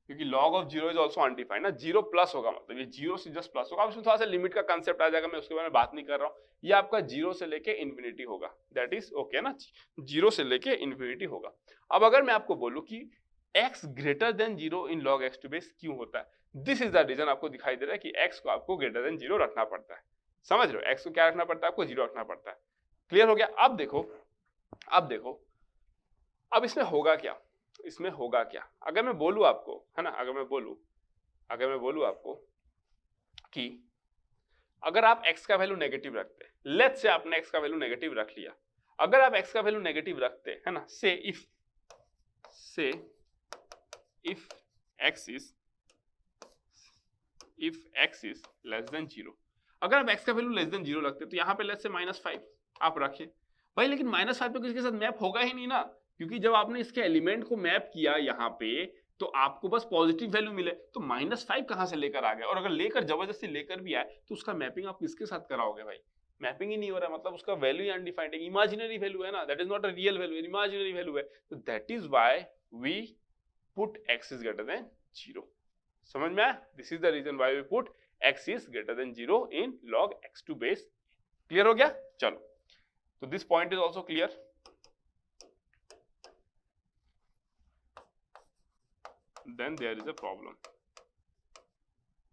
क्योंकि log of 0 is also undefined ना, 0 प्लस होगा, मतलब ये 0 से जस्ट प्लस होगा, अब इसमें थोड़ा सा लिमिट का कांसेप्ट आ जाएगा, मैं उसके बारे में बात नहीं कर रहा हूँ, ये आपका 0 से लेके इन्फिनिटी होगा, दैट इज ओके ना, 0 से लेके इन्फिनिटी होगा। अब अगर मैं आपको बोलूं कि x greater than 0 in log x to base क्यों होता है, दिस इज द रीजन, आपको दिखाई दे रहा है कि x को आपको ग्रेटर देन 0 रखना पड़ता है, समझ रहे हो, x को क्या रखना पड़ता है, आपको 0 रखना पड़ता है, क्लियर हो गया। अब देखो अब इसमें होगा क्या, अगर मैं बोलूं आपको, है ना, अगर मैं बोलूं आपको कि अगर आप x का वैल्यू नेगेटिव रखते, लेट्स से आपने x का वैल्यू नेगेटिव रख लिया, अगर आप x का वैल्यू नेगेटिव रखते, है ना, से if x is less than 0, अगर आप x का वैल्यू लेस देन 0 रखते तो यहाँ पे लेट्स से -5 आप रखे भाई, लेकिन -5 तो किसके साथ मैप होगा ही नहीं ना, क्योंकि जब आपने इसके एलिमेंट को मैप किया यहाँ पे तो आपको बस पॉजिटिव वैल्यू मिले, तो -5 कहाँ से लेकर आ गया, और अगर लेकर जबरदस्ती लेकर भी आए तो उसका मैपिंग आप किसके साथ कराओगे भाई, मैपिंग ही नहीं हो रहा, मतलब उसका वैल्यू ही अनडिफाइंड है, इमेजिनरी वैल्यू है ना, that is not a real value, imaginary value है, तो that is why we put x is greater than 0, समझ में आया, this is the reason why we put x is greater than 0 in log x to base, clear हो गया, चलो, तो this point is also clear. Then there is a problem,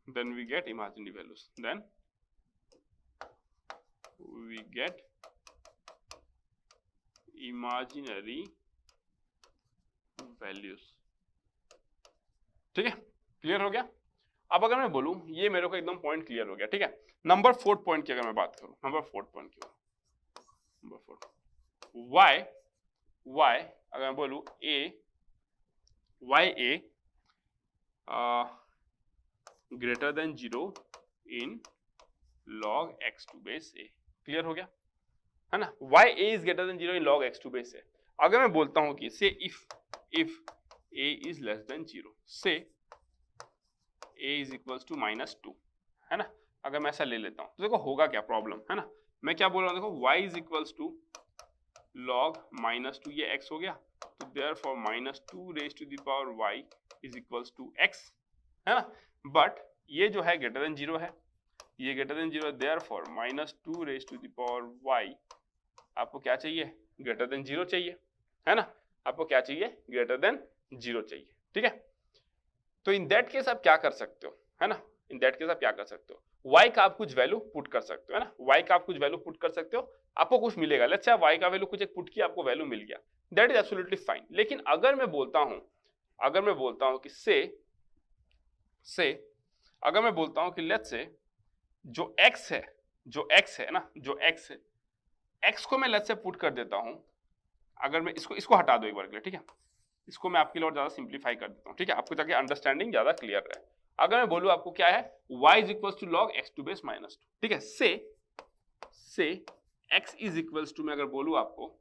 then we get imaginary values, then we get imaginary values। ठीक है, clear हो गया। अब अगर मैं बोलूं, ये मेरे को एकदम पॉइंट क्लियर हो गया, ठीक है। नंबर 4 पॉइंट की अगर मैं बात करूं, नंबर 4 पॉइंट की, नंबर 4 y अगर मैं बोलूं y greater than 0 in log x to base a। Clear हो गया है ना, y a is greater than 0 in log x to base a। अगर मैं बोलता हूं कि से if a is less than 0, से a is equals to -2, है ना। अगर मैं ऐसा ले लेता हूं तो देखो होगा क्या प्रॉब्लम, है ना। मैं क्या बोल रहा हूं, देखो y is equals to log -2, ये x हो गया, तो therefore -2 raised to the power y is equals to x, है ना। बट ये जो है ग्रेटर देन 0 है, ये ग्रेटर देन 0 है, therefore -2 raised to the power y आपको क्या चाहिए, ग्रेटर देन 0 चाहिए, है ना। आपको क्या चाहिए, ग्रेटर देन 0 चाहिए, ठीक है। तो इन दैट केस आप क्या कर सकते हो, है ना, इन दैट केस आप क्या कर सकते हो, y का आप कुछ वैल्यू पुट कर सकते हो, है ना। y का आप कुछ वैल्यू पुट कर सकते हो, आपको कुछ मिलेगा। लेट्स से आप y का वैल्यू कुछ एक पुट किया, आपको वैल्यू मिल गया, दैट इज एब्सोल्युटली फाइन। लेकिन अगर मैं बोलता हूं कि से अगर मैं बोलता हूं कि लेट्स से जो x है ना, जो x है, x को मैं लेट्स से पुट कर देता हूं। अगर मैं इसको हटा दो एक बार के लिए, ठीक है, इसको मैं आपके लिए और ज्यादा सिंप्लीफाई कर देता हूं, ठीक है, आपको ताकि अंडरस्टैंडिंग ज्यादा क्लियर रहे। अगर मैं बोलूं आपको क्या है, y is equals to log x to base -2, ठीक है। से x इज इक्वल्स टू, मैं अगर बोलूं आपको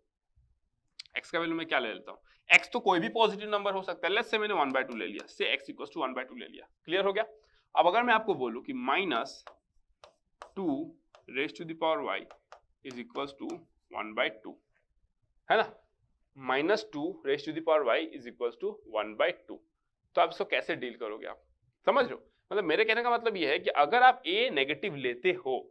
x का वैल्यू मैं क्या ले लेता हूं, x तो कोई भी पॉजिटिव नंबर हो सकता है, लेट्स से मैंने 1/2 ले लिया, से x इक्वल्स टू 1/2 ले लिया, क्लियर हो गया। अब अगर मैं आपको बोलूं कि -2 raise to the power y is equals to 1/2, है ना, -2 raise to the power y is equals to 1/2, तो आप इसको कैसे डील करोगे, आप समझ रहे हो। मतलब मेरे कहने का मतलब यह है कि अगर आप a नेगेटिव लेते हो,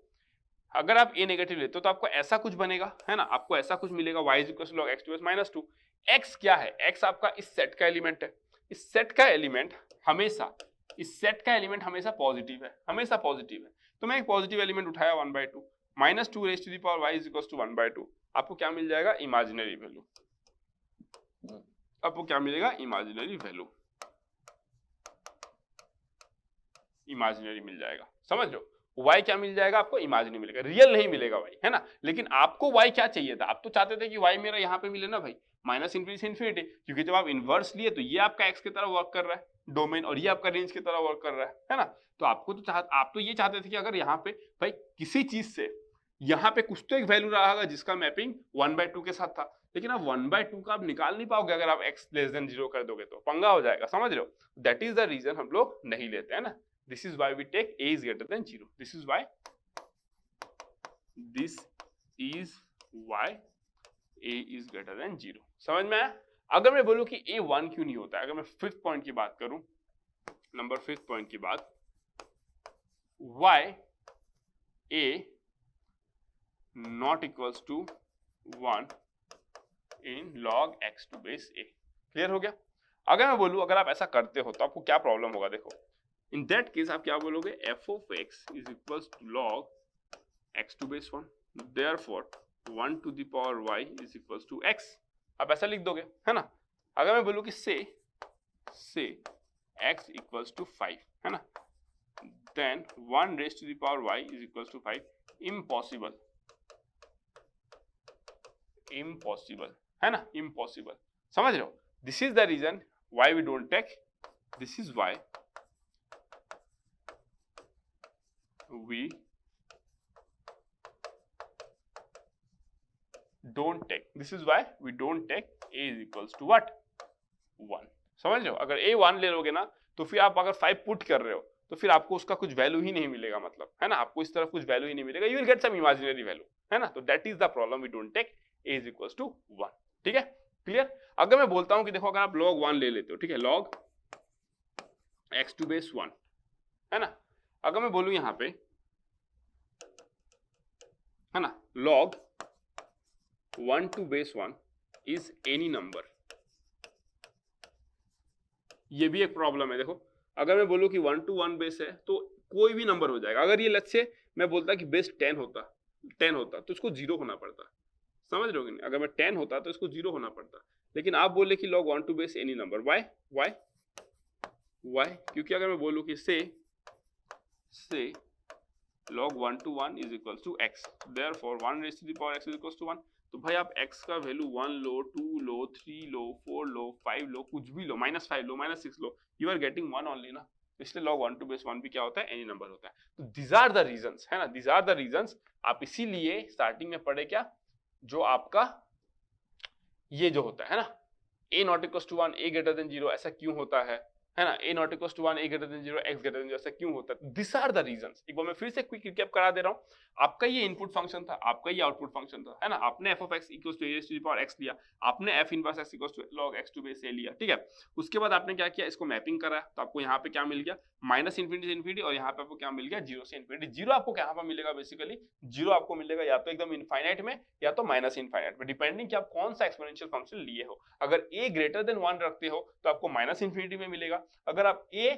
तो आपको ऐसा कुछ बनेगा, है ना, आपको ऐसा कुछ मिलेगा, y is equals to log x to base -2। x क्या है, x आपका इस सेट का एलिमेंट है, इस सेट का एलिमेंट हमेशा पॉजिटिव है, हमेशा पॉजिटिव है। तो मैं एक पॉजिटिव एलिमेंट उठाया 1/2, -2 raise to the power y is equals to 1/2, आपको क्या मिल जाएगा, इमेजिनरी वैल्यू। आपको क्या मिलेगा, इमेजिनरी वैल्यू, इमेजिनरी मिल जाएगा, समझ लो। y क्या मिल जाएगा आपको, इमेजिनरी मिलेगा, रियल नहीं मिलेगा y, है ना। लेकिन आपको y क्या चाहिए था, आप तो चाहते थे कि y मेरा यहाँ पे मिले ना भाई, -∞ से इन्फिनिटी, क्योंकि जब आप इनवर्स लिए तो ये आपका x की तरह वर्क कर रहा है डोमेन, और ये आपका रेंज की तरह वर्क कर रहा है ना। तो आप तो ये चाहते थे कि अगर यहाँ पे भाई किसी चीज से यहाँ पे कुछ तो एक वैल्यू रहा होगा जिसका मैपिंग 1/2 के साथ था, लेकिन आप 1/2 का आप निकाल नहीं पाओगे, अगर आप x लेस देन 0 कर दोगे तो पंगा हो जाएगा, समझ रहे हो। दैट इज द रीजन हम लोग नहीं लेते हैं ना। This is why we take a is greater than 0. This is why a is greater than 0. समझ में आया। अगर मैं बोलूं कि a 1 क्यों नहीं होता है, अगर मैं 5th पॉइंट की बात करूं, नंबर 5th पॉइंट की बात, why a not equals to 1 in log x to base a। Clear हो गया। अगर मैं बोलूं, अगर आप ऐसा करते हो तो आपको क्या प्रॉब्लम होगा, देखो इन दैट केस आप क्या बोलोगे, f of x is equals to log x to base 1, therefore 1 to the power y is equals to x, आप ऐसा लिख दोगे, है ना। अगर मैं बोलूं कि से x equals to 5, है ना, then 1 raised to the power y is equals to 5, impossible, है ना, impossible, समझ रहे हो। This is the reason why we don't take, this is why we don't take, this is why we don't take a is equals to what, 1, समझ रहे हो। अगर a 1 ले लोगे ना, तो फिर आप अगर 5 पुट कर रहे हो तो फिर आपको उसका कुछ वैल्यू ही नहीं मिलेगा, मतलब, है ना, आपको इस तरफ कुछ वैल्यू ही नहीं मिलेगा, you will get some imaginary value, है ना। तो that is the problem, we don't take a is equals to 1, ठीक है, क्लियर। अगर मैं बोलता हूं कि देखो, अगर आप log 1 ले लेते हो, ठीक है, log x to base 1, है ना। अगर मैं बोलूं यहां पे, है ना, log 1 to base 1 is any number, ये भी एक प्रॉब्लम है। देखो, अगर मैं बोलूं कि 1 to 1 बेस है तो कोई भी नंबर हो जाएगा। अगर ये लेट्स से मैं बोलता कि बेस 10 होता तो इसको 0 होना पड़ता, समझ रहे हो कि नहीं? अगर मैं 10 होता तो इसको 0 होना पड़ता, लेकिन आप बोले कि log 1 to base any number. Why? क्योंकि अगर मैं बोलूँ कि से log 1 to 1 is equals to x, therefore 1 raised to the power x is equals to 1। तो भाई आप x का वैल्यू 1 लो, 2 लो, 3 लो, 4 लो, 5 लो, कुछ भी लो, -5 लो, -6 लो, यू आर गेटिंग 1 ओनली ना। इसलिए log 1 to base 1 भी क्या होता है? एनी नंबर होता है। तो these are the reasons, है ना, these are the reasons। आप इसीलिए स्टार्टिंग में पढ़े क्या, जो आपका ये जो होता है ना, a not equals to 1, a greater than 0, ऐसा क्यों होता है ना, a not equals to 1, a greater than 0, x greater than 0, ऐसा क्यों होता है? These are the reasons। एक बार मैं फिर से क्विक रिकैप करा दे रहा हूँ। आपका ये इनपुट फंक्शन था, आपका ये आउटपुट फंक्शन था, है ना। आपने f of x equals to a raised to the power x लिया, आपने f inverse x equals to log x to base a लिया, ठीक है। उसके बाद आपने क्या किया, इसको मैपिंग करा, तो आपको यहाँ पे क्या मिल गया, माइनस इन्फिनिटी से इन्फिनिटी, और यहाँ पे आपको क्या मिल गया, 0 से इन्फिनिटी। 0 आपको कहाँ पर मिलेगा, बेसिकली 0 आपको मिलेगा या तो एकदम इनफाइनाइट में या तो माइनस इनफाइनाइट में, डिपेंडिंग कि आप कौन सा एक्सपोनेंशियल फंक्शन लिए हो। अगर a ग्रेटर देन 1 रखते हो तो आपको माइनस इन्फिनिटी में मिलेगा। अगर आप a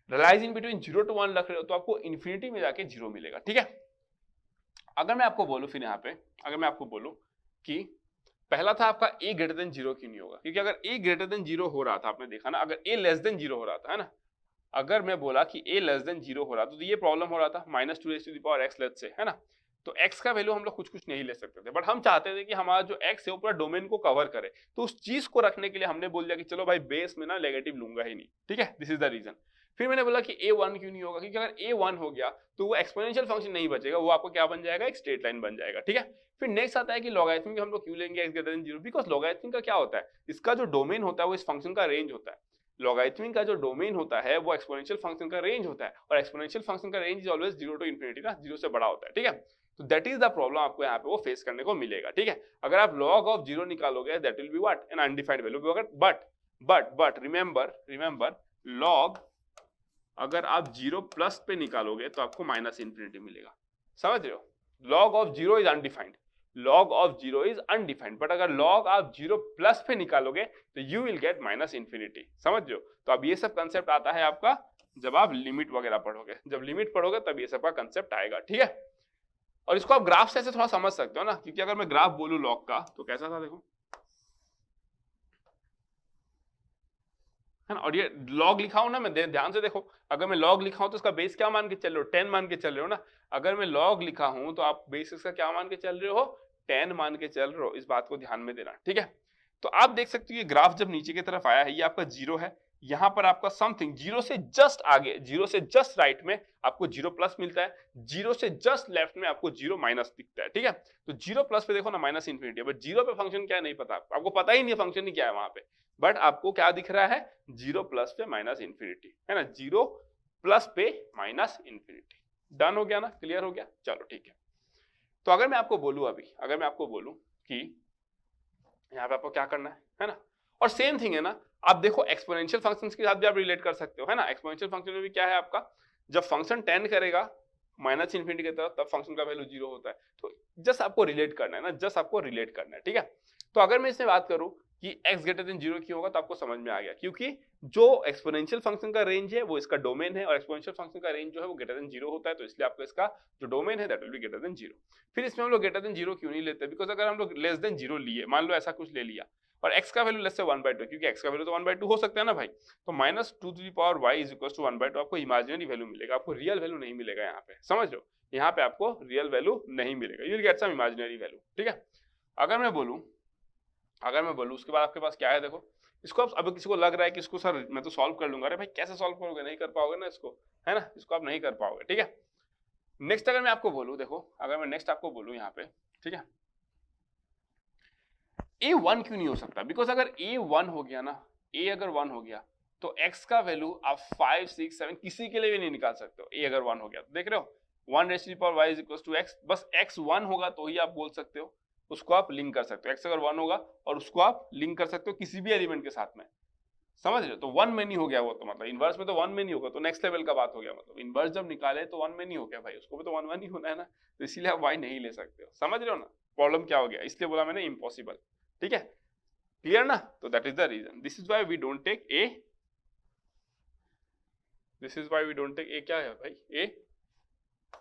lies in between 0 to 1 रख रहे हो तो आपको इन्फिनिटी में जाके 0 मिलेगा, ठीक है। अगर मैं आपको बोलूं फिर यहाँ पे, अगर मैं आपको बोलूं कि पहला था आपका a ग्रेटर देन 0 क्यों नहीं होगा, क्योंकि अगर a ग्रेटर देन 0 हो रहा था, आपने देखा ना, अगर a लेस देन 0 हो रहा था, है ना, अगर मैं बोला कि a लेस देन 0 हो रहा था तो ये प्रॉब्लम हो रहा था, -2 raised to the power x let's say, है ना। तो x का वैल्यू हम लोग कुछ नहीं ले सकते थे, बट हम चाहते थे कि हमारा जो x है वो पूरा डोमेन को कवर करे। तो उस चीज को रखने के लिए हमने बोल दिया कि चलो भाई बेस में ना नेगेटिव लूंगा ही नहीं, ठीक है। This is the reason. फिर मैंने बोला कि a1 क्यों नहीं होगा, क्योंकि अगर a1 हो गया तो वो एक्सपोनेंशियल फंक्शन नहीं बचेगा, वो आपको क्या बन जाएगा, एक स्ट्रेट लाइन बन जाएगा, ठीक है। फिर नेक्स्ट आता है कि लॉगरिथमिक हम लोग क्यों लेंगे x greater than 0, because logarithmic का क्या होता है, इसका जो डोमेन होता है वो इस फंक्शन का रेंज होता है। लॉगरिथमिक का जो डोमेन होता है वो एक्सपोनेंशियल फंक्शन का रेंज होता है, और एक्सपोनेंशियल फंक्शन का range is always 0 to infinity ना, 0 से बड़ा होता है, ठीक है। तो दैट इज द प्रॉब्लम आपको यहाँ पे वो फेस करने को मिलेगा, ठीक है। अगर आप log of 0 निकालोगे that will be what, an undefined value. But remember log अगर आप 0 प्लस पे निकालोगे तो आपको माइनस इन्फिनिटी मिलेगा, समझ रहे हो। log of 0 is undefined, but अगर log आप 0 प्लस पे निकालोगे तो you will get minus infinity, समझ रहे हो। तो अब ये सब कंसेप्ट आता है आपका जब आप लिमिट वगैरह पढ़ोगे, जब लिमिट पढ़ोगे तब ये सब का कंसेप्ट आएगा, ठीक है। और इसको आप ग्राफ से ऐसे थोड़ा समझ सकते हो ना, क्योंकि अगर मैं ग्राफ बोलूं लॉग का तो कैसा था, देखो, है ना। और ये लॉग लिखा हूं ना मैं, ध्यान से देखो, अगर मैं लॉग लिखा हूं तो इसका बेस क्या मान के चल रहे हो, 10 मान के चल रहे हो ना। अगर मैं लॉग लिखा हूं तो आप बेस इसका क्या मान के चल रहे हो, 10 मान के चल रहे हो। इस बात को ध्यान में देना, ठीक है। तो आप देख सकते हो ये ग्राफ जब नीचे की तरफ आया है, ये आपका 0 है, यहाँ पर आपका समथिंग 0 से जस्ट आगे, 0 से जस्ट राइट में आपको 0 प्लस मिलता है, 0 से जस्ट लेफ्ट में आपको 0 माइनस दिखता है, ठीक है। तो 0 प्लस पे देखो ना माइनस इन्फिनिटी है, बट 0 पे फंक्शन क्या है नहीं पता, आपको पता ही नहीं है फंक्शन ही क्या है वहां पे, बट आपको क्या दिख रहा है, 0 प्लस पे माइनस इन्फिनिटी, है ना, 0 प्लस पे माइनस इन्फिनिटी। डन हो गया ना, क्लियर हो गया, चलो ठीक है। तो अगर मैं आपको बोलूं अभी, अगर मैं आपको बोलूं कि यहाँ पे आपको क्या करना है ना, और सेम थिंग है ना, आप देखो एक्सपोनेंशियल फंक्शंस के साथ भी आप रिलेट कर सकते हो, है ना। एक्सपोनेंशियल फंक्शन में भी क्या है आपका, जब फंक्शन टेंड करेगा माइनस इन्फिनिटी की तरफ तब फंक्शन का वैल्यू 0 होता है। तो जस्ट आपको रिलेट करना है ना, जस्ट आपको रिलेट करना है, ठीक है। तो अगर मैं इससे बात करूं कि x ग्रेटर देन 0 क्यों होगा, तो आपको समझ में आ गया, क्योंकि जो एक्सपोनेंशियल फंक्शन का रेंज है वो इसका डोमेन है, और एक्सपोनेंशियल फंक्शन का रेंज जो है वो ग्रेटर देन 0 होता है, तो इसलिए आपको इसका जो डोमेन है that will be greater than 0। फिर इसमें हम लोग ग्रेटर देन 0 क्यों नहीं लेते, बिकॉज अगर हम लोग लेस देन 0 लिए, मान लो ऐसा कुछ ले लिया, और x का वैल्यू लेस से 1/2, क्योंकि x का वैल्यू तो 1/2 हो सकता है ना भाई, तो -2 to the power y is equals to 1/2 आपको इमेजिनरी वैल्यू मिलेगा, आपको रियल वैल्यू नहीं मिलेगा यहाँ पे, समझ लो, यहाँ पे आपको रियल वैल्यू नहीं मिलेगा, you will get some imaginary value, ठीक है। अगर मैं बोलूं उसके बाद आपके पास क्या है, देखो, इसको आप, अब किसी को लग रहा है कि इसको सर मैं तो सॉल्व कर लूंगा, अरे भाई कैसे सॉल्व करोगे, नहीं कर पाओगे ना इसको, है ना, इसको आप नहीं कर पाओगे, ठीक है। नेक्स्ट अगर मैं आपको बोलूं, देखो, अगर मैं नेक्स्ट आपको बोलूं यहाँ पे, ठीक है, a1 क्यों नहीं हो सकता, बिकॉज अगर a1 हो गया ना, a अगर 1 हो गया तो x का वैल्यू आप 5, 6, 7 किसी के लिए भी नहीं निकाल सकते हो। a अगर 1 हो गया तो देख रहे हो 1 raised to the power y is equals to x, बस x 1 होगा तो ही आप बोल सकते हो, उसको आप लिंक कर सकते हो, x अगर 1 होगा और उसको आप लिंक कर सकते हो किसी भी एलिमेंट के साथ में, समझ रहे हो। तो 1 में नहीं हो गया वो, तो मतलब इनवर्स में तो 1 में नहीं होगा, तो नेक्स्ट लेवल का बात हो गया, मतलब इनवर्स जब निकाले तो 1 में नहीं हो गया भाई, उसको भी तो 1 ही होना है ना, तो इसीलिए आप y नहीं ले सकते हो, समझ रहे हो ना प्रॉब्लम क्या हो गया, इसलिए बोला मैंने इम्पॉसिबल, ठीक है, क्लियर ना। तो that is the reason, this is why we don't take a, this is why we don't take a, क्या है भाई, ए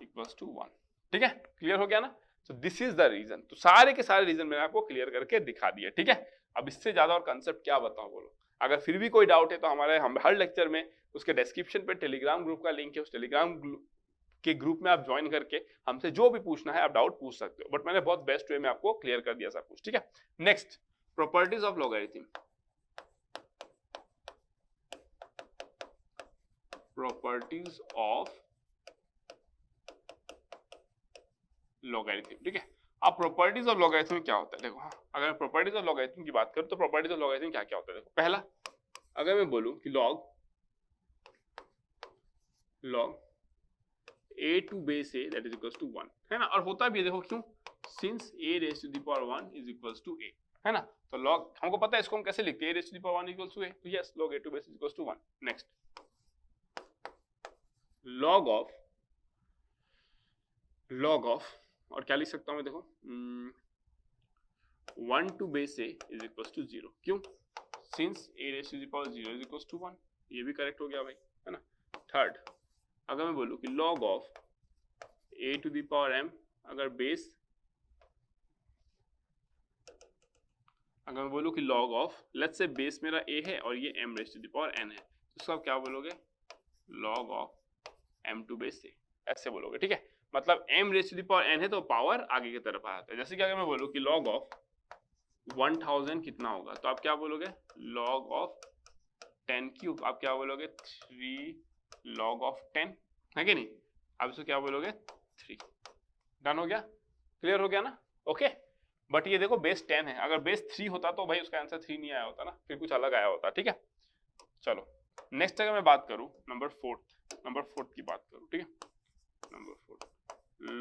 इक्वल्स टू 1। ठीक है, क्लियर हो गया ना? So this is the reason. तो सारे के सारे रीजन मैंने आपको क्लियर करके दिखा दिए। ठीक है, अब इससे ज्यादा और कंसेप्ट क्या बताऊं बोलो। अगर फिर भी कोई डाउट है तो हम हर लेक्चर में उसके डिस्क्रिप्शन पे टेलीग्राम ग्रुप का लिंक है, उस टेलीग्राम के ग्रुप में आप ज्वाइन करके हमसे जो भी पूछना है आप डाउट पूछ सकते हो। बट मैंने बहुत बेस्ट वे में आपको क्लियर कर दिया सब कुछ। ठीक है, next properties of logarithm. Properties of logarithm. ठीक है, अब प्रॉपर्टीज ऑफ लॉगरिथम क्या होता है देखो। हाँ, अगर मैं प्रॉपर्टीज ऑफ लॉगरिथम की बात करूं तो प्रॉपर्टीज ऑफ लॉगरिथम क्या क्या होता है देखो। पहला, अगर मैं बोलूं कि log a to base a that is equals to 1 है ना, और होता भी है देखो क्यों, since a raised to the power 1 is equals to a है ना। तो log हमको पता है इसको हम कैसे लिखते हैं, a raised to the power 1 equals to a, तो yes log a to base is equals to 1। Next, log of और क्या लिख सकता हूं मैं देखो, 1 to base a is equals to 0 क्यों, since a raised to the power 0 is equals to 1, ये भी करेक्ट हो गया भाई है ना। थर्ड, अगर मैं बोलूं कि log of a to the power m, अगर बेस, अगर मैं बोलूं कि log of, let's say base मेरा a है और ये m raised to the power n है, तो इसको आप क्या बोलोगे, log of m to base a, ऐसे बोलोगे। ठीक है, मतलब m raised to the power n है तो पावर आगे की तरफ आ जाता है। जैसे कि अगर मैं बोलूं कि log of 1000 कितना होगा, तो आप क्या बोलोगे, log of 10 क्यूब, आप क्या बोलोगे 3 log of 10 है कि नहीं। आप इसको क्या बोलोगे 3। डन हो गया, क्लियर हो गया ना, ओके। बट ये देखो बेस 10 है, अगर बेस 3 होता तो भाई उसका आंसर 3 नहीं आया होता ना, फिर कुछ अलग आया होता। ठीक है, चलो नेक्स्ट अगर मैं बात करूं नंबर 4 की बात करूं। ठीक है, number 4,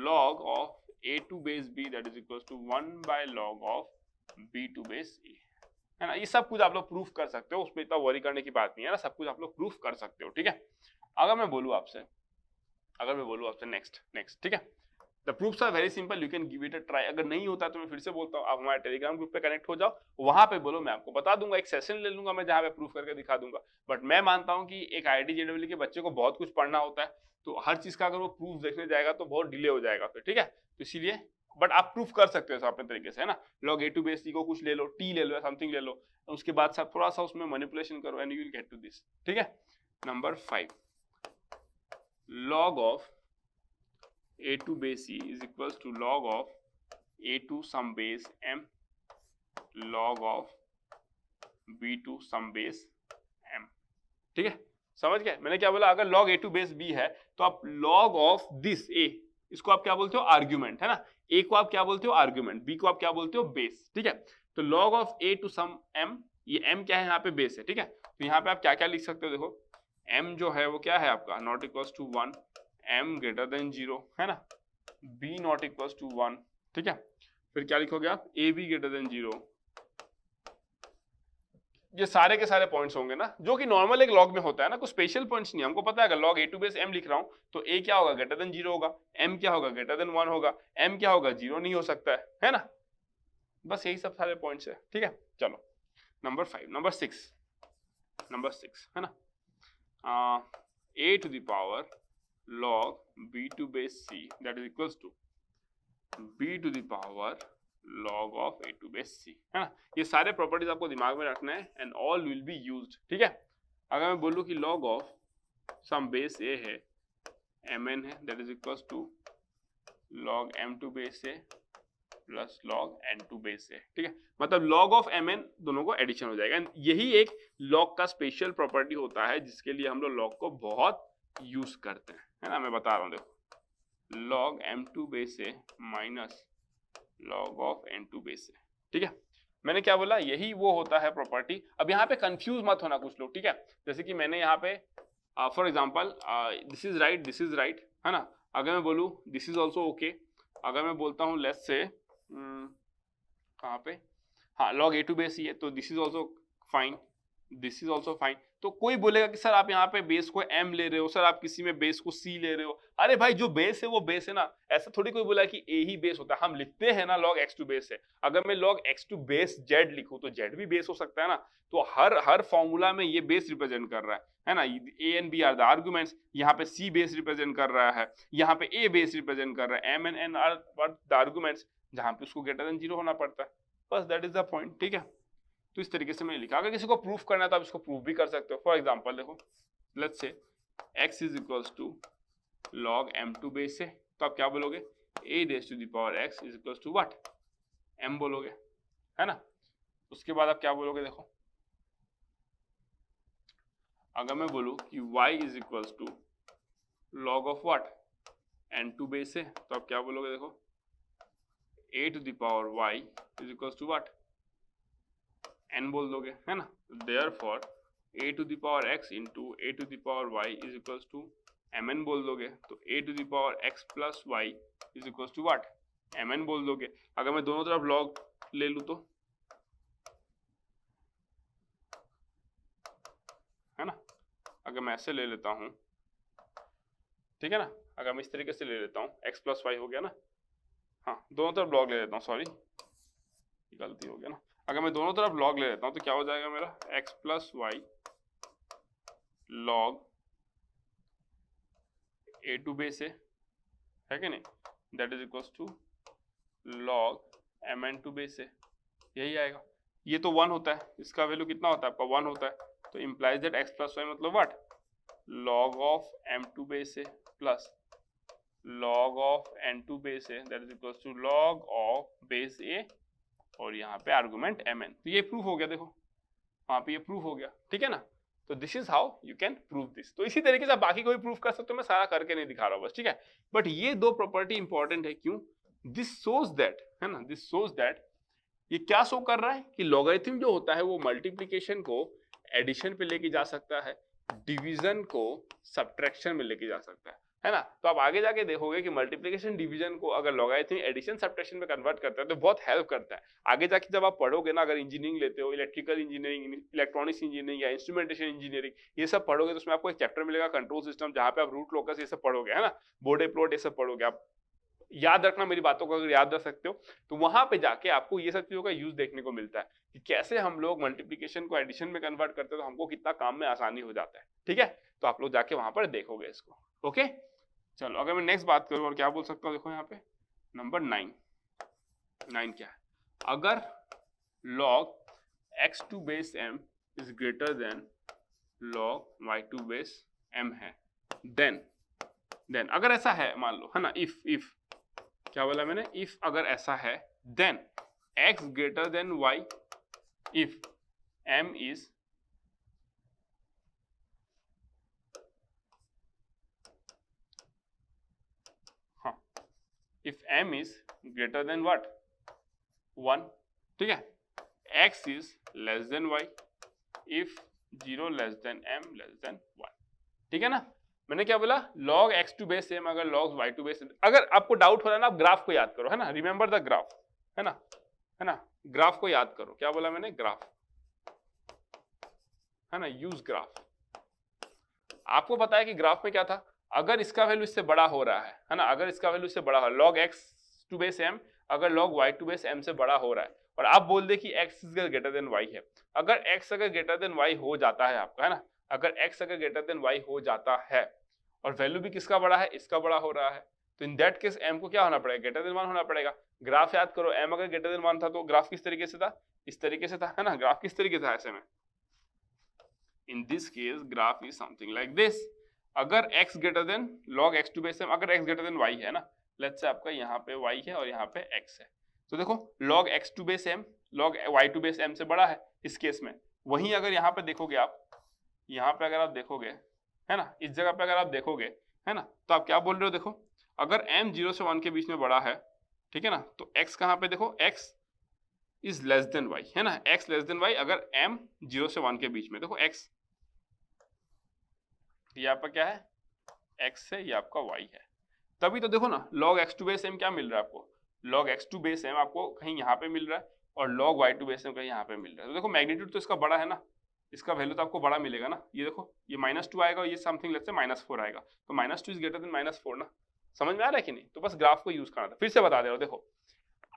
log of a to base b that is equals to 1 by log of b to base a है ना। ये सब कुछ आप लोग प्रूफ कर सकते हो, उसमें इतना वरी करने की बात नहीं है ना, सब कुछ आप लोग प्रूफ कर सकते हो। ठीक है, अगर मैं बोलूं आपसे नेक्स्ट, ठीक है, the proofs are very simple, you can give it a try. अगर नहीं होता तो मैं फिर से बोलता हूँ, आप हमारे टेलीग्राम ग्रुप पे कनेक्ट हो जाओ, वहां पे बोलो, मैं आपको बता दूंगा, एक सेशन ले लूंगा मैं जहां पे प्रूफ करके दिखा दूंगा। बट मैं मानता हूँ कि एक IIT JEE के बच्चे को बहुत कुछ पढ़ना होता है, तो हर चीज का अगर वो प्रूफ देखने जाएगा तो बहुत डिले हो जाएगा फिर। ठीक है, तो इसीलिए, बट आप प्रूफ कर सकते हो अपने तरीके से है ना। log a to base c को कुछ ले लो, t ले लो या समथिंग ले लो, उसके बाद सब थोड़ा सा उसमें मैनिपुलेशन करो and you will get to this. ठीक है, number 5, log of a to base c is equals to log of a to some base m log of b to some base m। ठीक है, समझ गए मैंने क्या बोला, अगर log a to base b है तो आप log of this a, इसको आप क्या बोलते हो, आर्ग्यूमेंट है ना। a को आप क्या बोलते हो, आर्ग्यूमेंट, b को आप क्या बोलते हो, बेस। ठीक है, तो log of a to some m, ये m क्या है यहाँ पे, बेस है। ठीक है, तो यहाँ पे आप क्या क्या लिख सकते हो देखो, m जो है वो क्या है आपका, not equals to 1, m greater than 0 है ना, b नॉट इक्वल्स टू 1। ठीक है, फिर क्या लिखोगे आप, a b ग्रेटर देन 0। ये सारे के सारे पॉइंट्स होंगे ना, जो कि नॉर्मल एक लॉग में होता है ना, कुछ स्पेशल पॉइंट्स नहीं। हमको पता है अगर log a to base m लिख रहा हूं तो a क्या होगा, ग्रेटर देन 0 होगा, m क्या होगा, ग्रेटर देन 1 होगा, m क्या होगा, 0 नहीं हो सकता है ना। बस यही सब सारे पॉइंट्स है। ठीक है, चलो नंबर 5, नंबर 6 है ना, a to the power log b to base c that is equals to b to the power log of a to base c है ना। ये सारे प्रॉपर्टीज आपको दिमाग में रखना है and all will be used. ठीक है, अगर मैं बोलूं कि log of some base a है, mn है, that is equals to log m to base a plus log n to base a। ठीक है, मतलब log of mn दोनों को एडिशन हो जाएगा। यही एक log का स्पेशल प्रॉपर्टी होता है जिसके लिए हम लोग log को बहुत यूज करते हैं है ना। मैं बता रहा हूँ देखो, log m to base a minus log of n to base a। ठीक है, मैंने क्या बोला, यही वो होता है प्रॉपर्टी। अब यहाँ पे कंफ्यूज मत होना कुछ लोग। ठीक है, जैसे कि मैंने यहाँ पे for example this is right है ना, अगर मैं बोलूँ दिस इज ऑल्सो ओके, अगर मैं बोलता हूँ लेट्स से कहाँ पे, हाँ log a to base c है तो this is also fine, this is also fine, तो कोई बोलेगा कि सर आप यहाँ पे बेस को m ले रहे हो, सर आप किसी में बेस को c ले रहे हो। अरे भाई जो बेस है वो बेस है ना, ऐसा थोड़ी कोई बोला कि a ही बेस होता है। हम लिखते हैं ना log x टू बेस है, अगर मैं log x to base z लिखूं तो z भी बेस हो सकता है ना। तो हर फॉर्मूला में ये बेस रिप्रेजेंट कर रहा है ना। a and b are the arguments, यहाँ पे c बेस रिप्रेजेंट कर रहा है, यहाँ पे a बेस रिप्रेजेंट कर रहा है, m and n are the arguments, जहाँ पे उसको ग्रेटर देन 0 होना पड़ता है। बस दैट इज द पॉइंट, ठीक है। तो इस तरीके से मैंने लिखा। अगर किसी को प्रूफ करना है तो आप इसको प्रूफ भी कर सकते हो। फॉर एग्जांपल देखो, let's say x is equals to log m2 base है, तो आप क्या बोलोगे, a raise to the power x is equals to what, m बोलोगे, है ना। उसके बाद आप क्या बोलोगे, देखो अगर मैं बोलूं कि y is equals to log of what, n2 base है, तो आप क्या बोलोगे, देखो a to the power y is equals to what, n बोल दोगे, है ना। Therefore a to the power x into a to the power y is equals to mn बोल दोगे, तो a to the power x plus y is equals to what, mn बोल दोगे। अगर मैं दोनों तरफ log ले लूं तो, है ना, अगर मैं ऐसे ले लेता हूं, ठीक है ना, अगर मैं इस तरीके से ले लेता हूं, x प्लस y हो गया ना, हाँ दोनों तरफ log ले लेता हूँ, सॉरी गलती हो गया ना। अगर मैं दोनों तरफ log ले लेता हूं तो क्या हो जाएगा मेरा, x plus y log a to base है कि नहीं, that is equals to log mn to base है, यही आएगा। ये तो 1 होता है, इसका वैल्यू कितना होता है आपका 1 होता है, तो implies that x plus y मतलब what, log of m2 base है plus log of n2 base है, that is equals to log of base a और यहाँ पे आर्गुमेंट mn। तो ये प्रूफ हो गया, देखो वहां पे ये प्रूफ हो गया, ठीक है ना। तो this is how you can prove this. तो इसी तरीके से आप बाकी को भी प्रूफ कर सकते हो, मैं सारा करके नहीं दिखा रहा हूँ बस, ठीक है। बट ये दो प्रॉपर्टी इंपॉर्टेंट है, क्यों, दिस शोज दैट, है ना, दिस शोज दैट, ये क्या शो कर रहा है कि लॉगरिथम जो होता है वो मल्टीप्लिकेशन को एडिशन पे लेके जा सकता है, डिवीजन को सब्ट्रैक्शन में लेके जा सकता है ना। तो आप आगे जाके देखोगे कि मल्टीप्लिकेशन डिवीजन को अगर लॉगरिथम एडिशन सब्ट्रैक्शन में कन्वर्ट करता है तो बहुत हेल्प करता है। आगे जाके जब आप पढ़ोगे ना, अगर इंजीनियरिंग लेते हो, इलेक्ट्रिकल इंजीनियरिंग, इलेक्ट्रॉनिक्स इंजीनियरिंग या इंस्ट्रूमेंटेशन इंजीनियरिंग, ये सब पढ़ोगे तो उसमें आपको एक चैप्टर मिलेगा कंट्रोल सिस्टम, जहाँ पे आप रूट लोकस ये सब पढ़ोगे, है ना, बोर्डे प्लॉट ये सब पढ़ोगे। आप याद रखना मेरी बातों को, अगर याद रख सकते हो तो वहां पे जाके आपको ये सब चीजों का यूज देखने को मिलता है कि कैसे हम लोग मल्टीप्लिकेशन को एडिशन में कन्वर्ट करते हैं, तो हमको कितना काम में आसानी हो जाता है, ठीक है। तो आप लोग जाके वहां पर देखोगे इसको, ओके। चलो अगर मैं नेक्स्ट बात करूं और क्या बोल सकता हूं, देखो यहाँ पे नंबर 9 क्या है, अगर log x to base m is greater than log y to base m है, देन अगर ऐसा है, मान लो, है ना, इफ क्या बोला मैंने, इफ अगर ऐसा है, then x greater than y if m is if m is greater than what, 1, ठीक है, x is less than y if 0 less than m less than 1, ठीक है ना। मैंने क्या बोला, log x to base m अगर log y टू बेस, अगर आपको डाउट हो रहा है ना, आप ग्राफ को याद करो, है ना, रिमेंबर द ग्राफ, है ना, ग्राफ को याद करो। क्या बोला मैंने, ग्राफ, है ना, यूज ग्राफ। आपको पता है कि ग्राफ में क्या था, अगर इसका वैल्यू इससे बड़ा हो रहा है ना, अगर इसका वैल्यू इससे बड़ा हो, log x to base m अगर log y to base m से बड़ा हो रहा है, और आप बोल दे कि x is greater than y है, अगर x अगर ग्रेटर देन y हो जाता है आपका, है ना, अगर x अगर ग्रेटर देन y हो जाता है और वैल्यू भी किसका बड़ा है, इसका बड़ा हो रहा है, तो इन दैट केस m को क्या होना पड़ेगा, ग्रेटर देन 1 होना पड़ेगा। ग्राफ याद करो, m अगर ग्रेटर देन 1 था तो ग्राफ किस तरीके से था, इस तरीके से था, है ना, ग्राफ किस तरीके से था ऐसे में, in this case graph is something like this. अगर x greater than log x to base m, अगर x ग्रेटर देन y है ना, लेट्स से आपका यहाँ पे y है और यहाँ पे x है, तो देखो log x to base m log y to base m से बड़ा है इस केस में। वहीं अगर यहाँ पे देखोगे आप, यहाँ पे अगर आप देखोगे, है ना, इस जगह पे अगर आप देखोगे, है ना, तो आप क्या बोल रहे हो, देखो अगर m 0 से 1 के बीच में बड़ा है, ठीक है ना, तो x कहाँ पे, देखो x is less than y, है ना, x लेस देन y अगर m 0 से 1 के बीच में, देखो x ये आपका क्या है, x है, ये आपका y है, तभी तो देखो ना log x to base m क्या मिल रहा है आपको, log x to base m आपको कहीं यहाँ पे मिल रहा है और log y to base m कहीं यहाँ पे मिल रहा है, तो देखो मैग्नीट्यूड तो इसका बड़ा है ना, इसका वैल्यू तो आपको बड़ा मिलेगा ना, ये देखो ये -2 आएगा और ये समथिंग लेट्स से -4 आएगा, तो -2 इज ग्रेटर देन -4 ना। समझ में आ रहा है कि नहीं? तो बस ग्राफ को यूज करना था। फिर से बता दे रहा हूं, देखो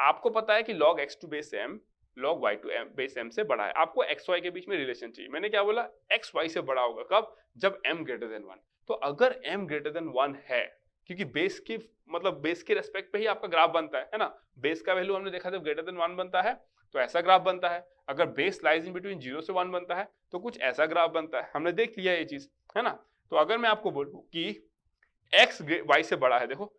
आपको पता है कि log x to base m log y to base m से बड़ा है, आपको x y के बीच में रिलेशन चाहिए। मैंने क्या बोला, x y से बड़ा होगा कब, जब m ग्रेटर देन 1। तो अगर m ग्रेटर देन 1 है, क्योंकि बेस की मतलब बेस के रेस्पेक्ट पे ही आपका ग्राफ बनता है ना, बेस का वैल्यू हमने देखा जब ग्रेटर देन 1 बनता है तो ऐसा ग्राफ बनता है, अगर बेस लाइज इन बिटवीन 0 से 1 बनता है तो कुछ ऐसा ग्राफ बनता है। हमने देख लिया ये चीज, है ना। तो अगर मैं आपको बोलूं कि x y से बड़ा है, देखो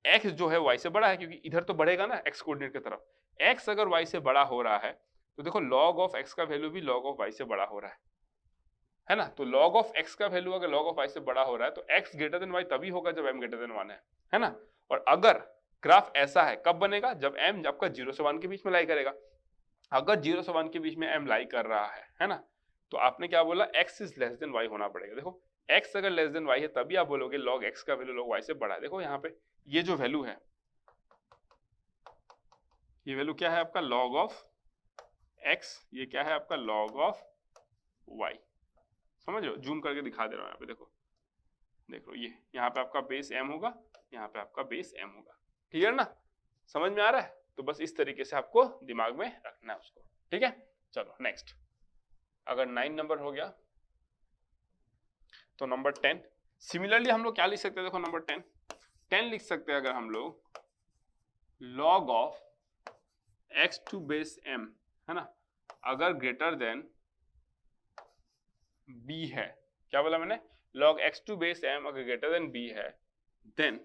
x जो है y से बड़ा है, क्योंकि इधर तो बढ़ेगा ना x कोऑर्डिनेट की तरफ, x अगर y से बड़ा हो रहा है तो देखो log ऑफ x का वैल्यू भी log ऑफ y से बड़ा हो रहा है ना। तो log ऑफ x का वैल्यू अगर log ऑफ y से बड़ा हो रहा है तो x ग्रेटर देन y तभी होगा जब m ग्रेटर देन 1 है ना। और अगर ग्राफ ऐसा है कब बनेगा, जब m आपका 0 से 1 के बीच में लाई करेगा। अगर 0 से 1 के बीच में m लाई कर रहा है ना, तो आपने क्या बोला, x is less than y होना पड़ेगा। देखो x अगर लेस देन y है तभी आप बोलोगे log x का वैल्यू log y से बड़ा है। देखो यहाँ पे ये जो वैल्यू है, ये वैल्यू क्या है आपका log ऑफ x, ये क्या है आपका log ऑफ y। समझ लो, जूम करके दिखा दे रहा हूं यहाँ पे, देखो देखो ये यहाँ पे आपका बेस m होगा, यहाँ पे आपका बेस m होगा। क्लियर ना, समझ में आ रहा है? तो बस इस तरीके से आपको दिमाग में रखना है उसको, ठीक है। चलो नेक्स्ट, अगर 9 नंबर हो गया तो नंबर 10। सिमिलरली हम लोग क्या लिख सकते हैं, देखो नंबर 10 लिख सकते हैं अगर हम लोग log of x to base m, है ना, अगर ग्रेटर देन b है। क्या बोला मैंने, log x to base m अगर ग्रेटर देन b है, then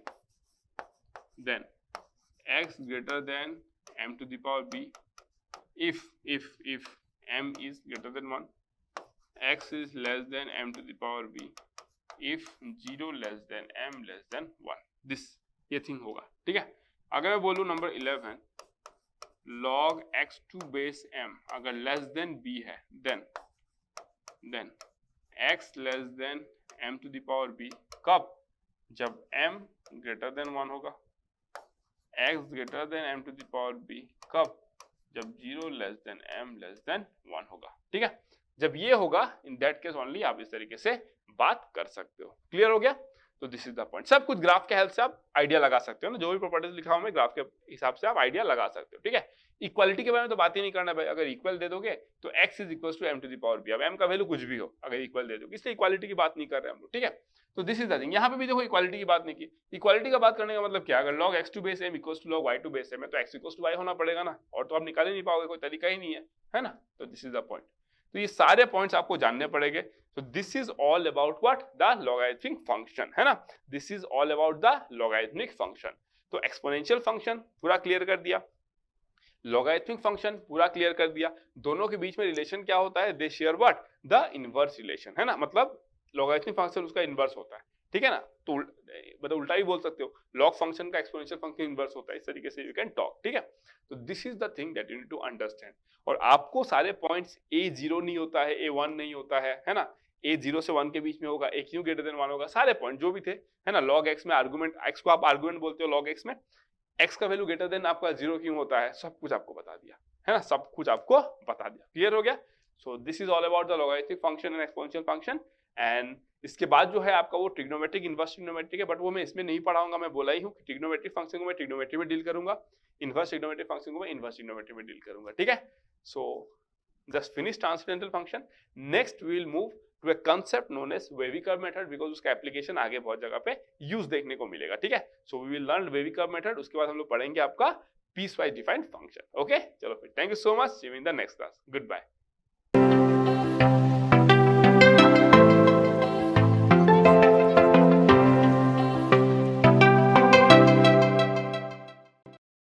x greater than m to the power b if m is greater than 1, x is less than m to the power b if 0 less than m less than 1, this ये thing होगा, ठीक है। अगर मैं बोलूं number 11 log x to base m अगर less than b है, then x less than m to the power b कब, जब m ग्रेटर देन 1 होगा। x greater than m to the power b कब, जब 0 less than m less than 1 होगा, ठीक है। जब ये होगा, इन दैट केस ओनली आप इस तरीके से बात कर सकते हो। क्लियर हो गया? तो दिस इज द पॉइंट। सब कुछ ग्राफ के हेल्प से आप आइडिया लगा सकते हो ना, जो भी प्रॉपर्टीज लिखा हूं मैं ग्राफ के हिसाब से आप आइडिया लगा सकते हो, ठीक है। इक्वालिटी के बारे में तो बात ही नहीं करना भाई, अगर इक्वल दे दोगे तो x is equal to m to the power b, अब m का वैल्यू कुछ भी हो अगर इक्वल दे दोगे, इसलिए इक्वालिटी की बात नहीं कर रहे हम लोग, ठीक है। तो दिस इज द थिंग, यहाँ पे भी देखो इक्वालिटी की बात नहीं की। इक्वालिटी का बात करने का मतलब क्या, अगर log x to base m equals to log y to base m है तो x इक्वल्स टू y होना पड़ेगा ना, और तो आप निकाल ही नहीं पाओगे, कोई तरीका ही नहीं है ना। तो दिस इज द पॉइंट। तो ये सारे पॉइंट्स आपको जानने पड़ेंगे। तो this is all about what, the logarithmic function, है ना। This is all about the logarithmic function. तो एक्सपोनेंशियल फंक्शन पूरा क्लियर कर दिया, लॉगरिथमिक फंक्शन पूरा क्लियर कर दिया। दोनों के बीच में रिलेशन क्या होता है, they share what, the inverse relation, है ना। मतलब लॉगरिथमिक फंक्शन उसका इनवर्स होता है, ठीक है ना। तो मतलब उल्टा भी बोल सकते हो, लॉग फंक्शन का एक्सपोनेंशियल फंक्शन इनवर्स होता है, इस तरीके से यू कैन टॉक, ठीक है। तो this is the thing that you need to understand. और आपको सारे पॉइंट्स a0 नहीं होता है, a1 नहीं होता है ना, a0 से 1 के बीच में होगा, a क्यों ग्रेटर देन 1 होगा, सारे पॉइंट जो भी थे, है ना। log x में आर्गुमेंट, x को आप आर्गुमेंट बोलते हो, log x में x का वैल्यू ग्रेटर देन आपका 0 क्यों होता है, सब कुछ आपको बता दिया, है ना, सब कुछ आपको बता दिया। क्लियर हो गया? सो this is all about the logarithmic function and exponential function. And इसके बाद जो है आपका वो ट्रिग्नोमेट्रिक, इनवर्स ट्रिग्नोमेट्रिक है, बट वो मैं इसमें नहीं पढ़ाऊंगा। मैं बोला ही हूँ कि ट्रिग्नोमेट्रिक फंक्शन को मैं ट्रिग्नोमेट्री में डील करूंगा, इनवर्स ट्रिग्नोमेट्रिक फंक्शन को मैं इनवर्स ट्रिग्नोमेट्री में डील करूंगा, ठीक है। So just finish transcendental function. Next we will move to a concept known as wavy curve method, because उसका एप्लीकेशन आगे बहुत जगह पे यूज देखने को मिलेगा, ठीक है। So we will learn wavy curve method, उसके बाद हम लोग पढ़ेंगे आपका piecewise defined function. Okay, चलो फिर, thank you so much, see you in the next class, good bye.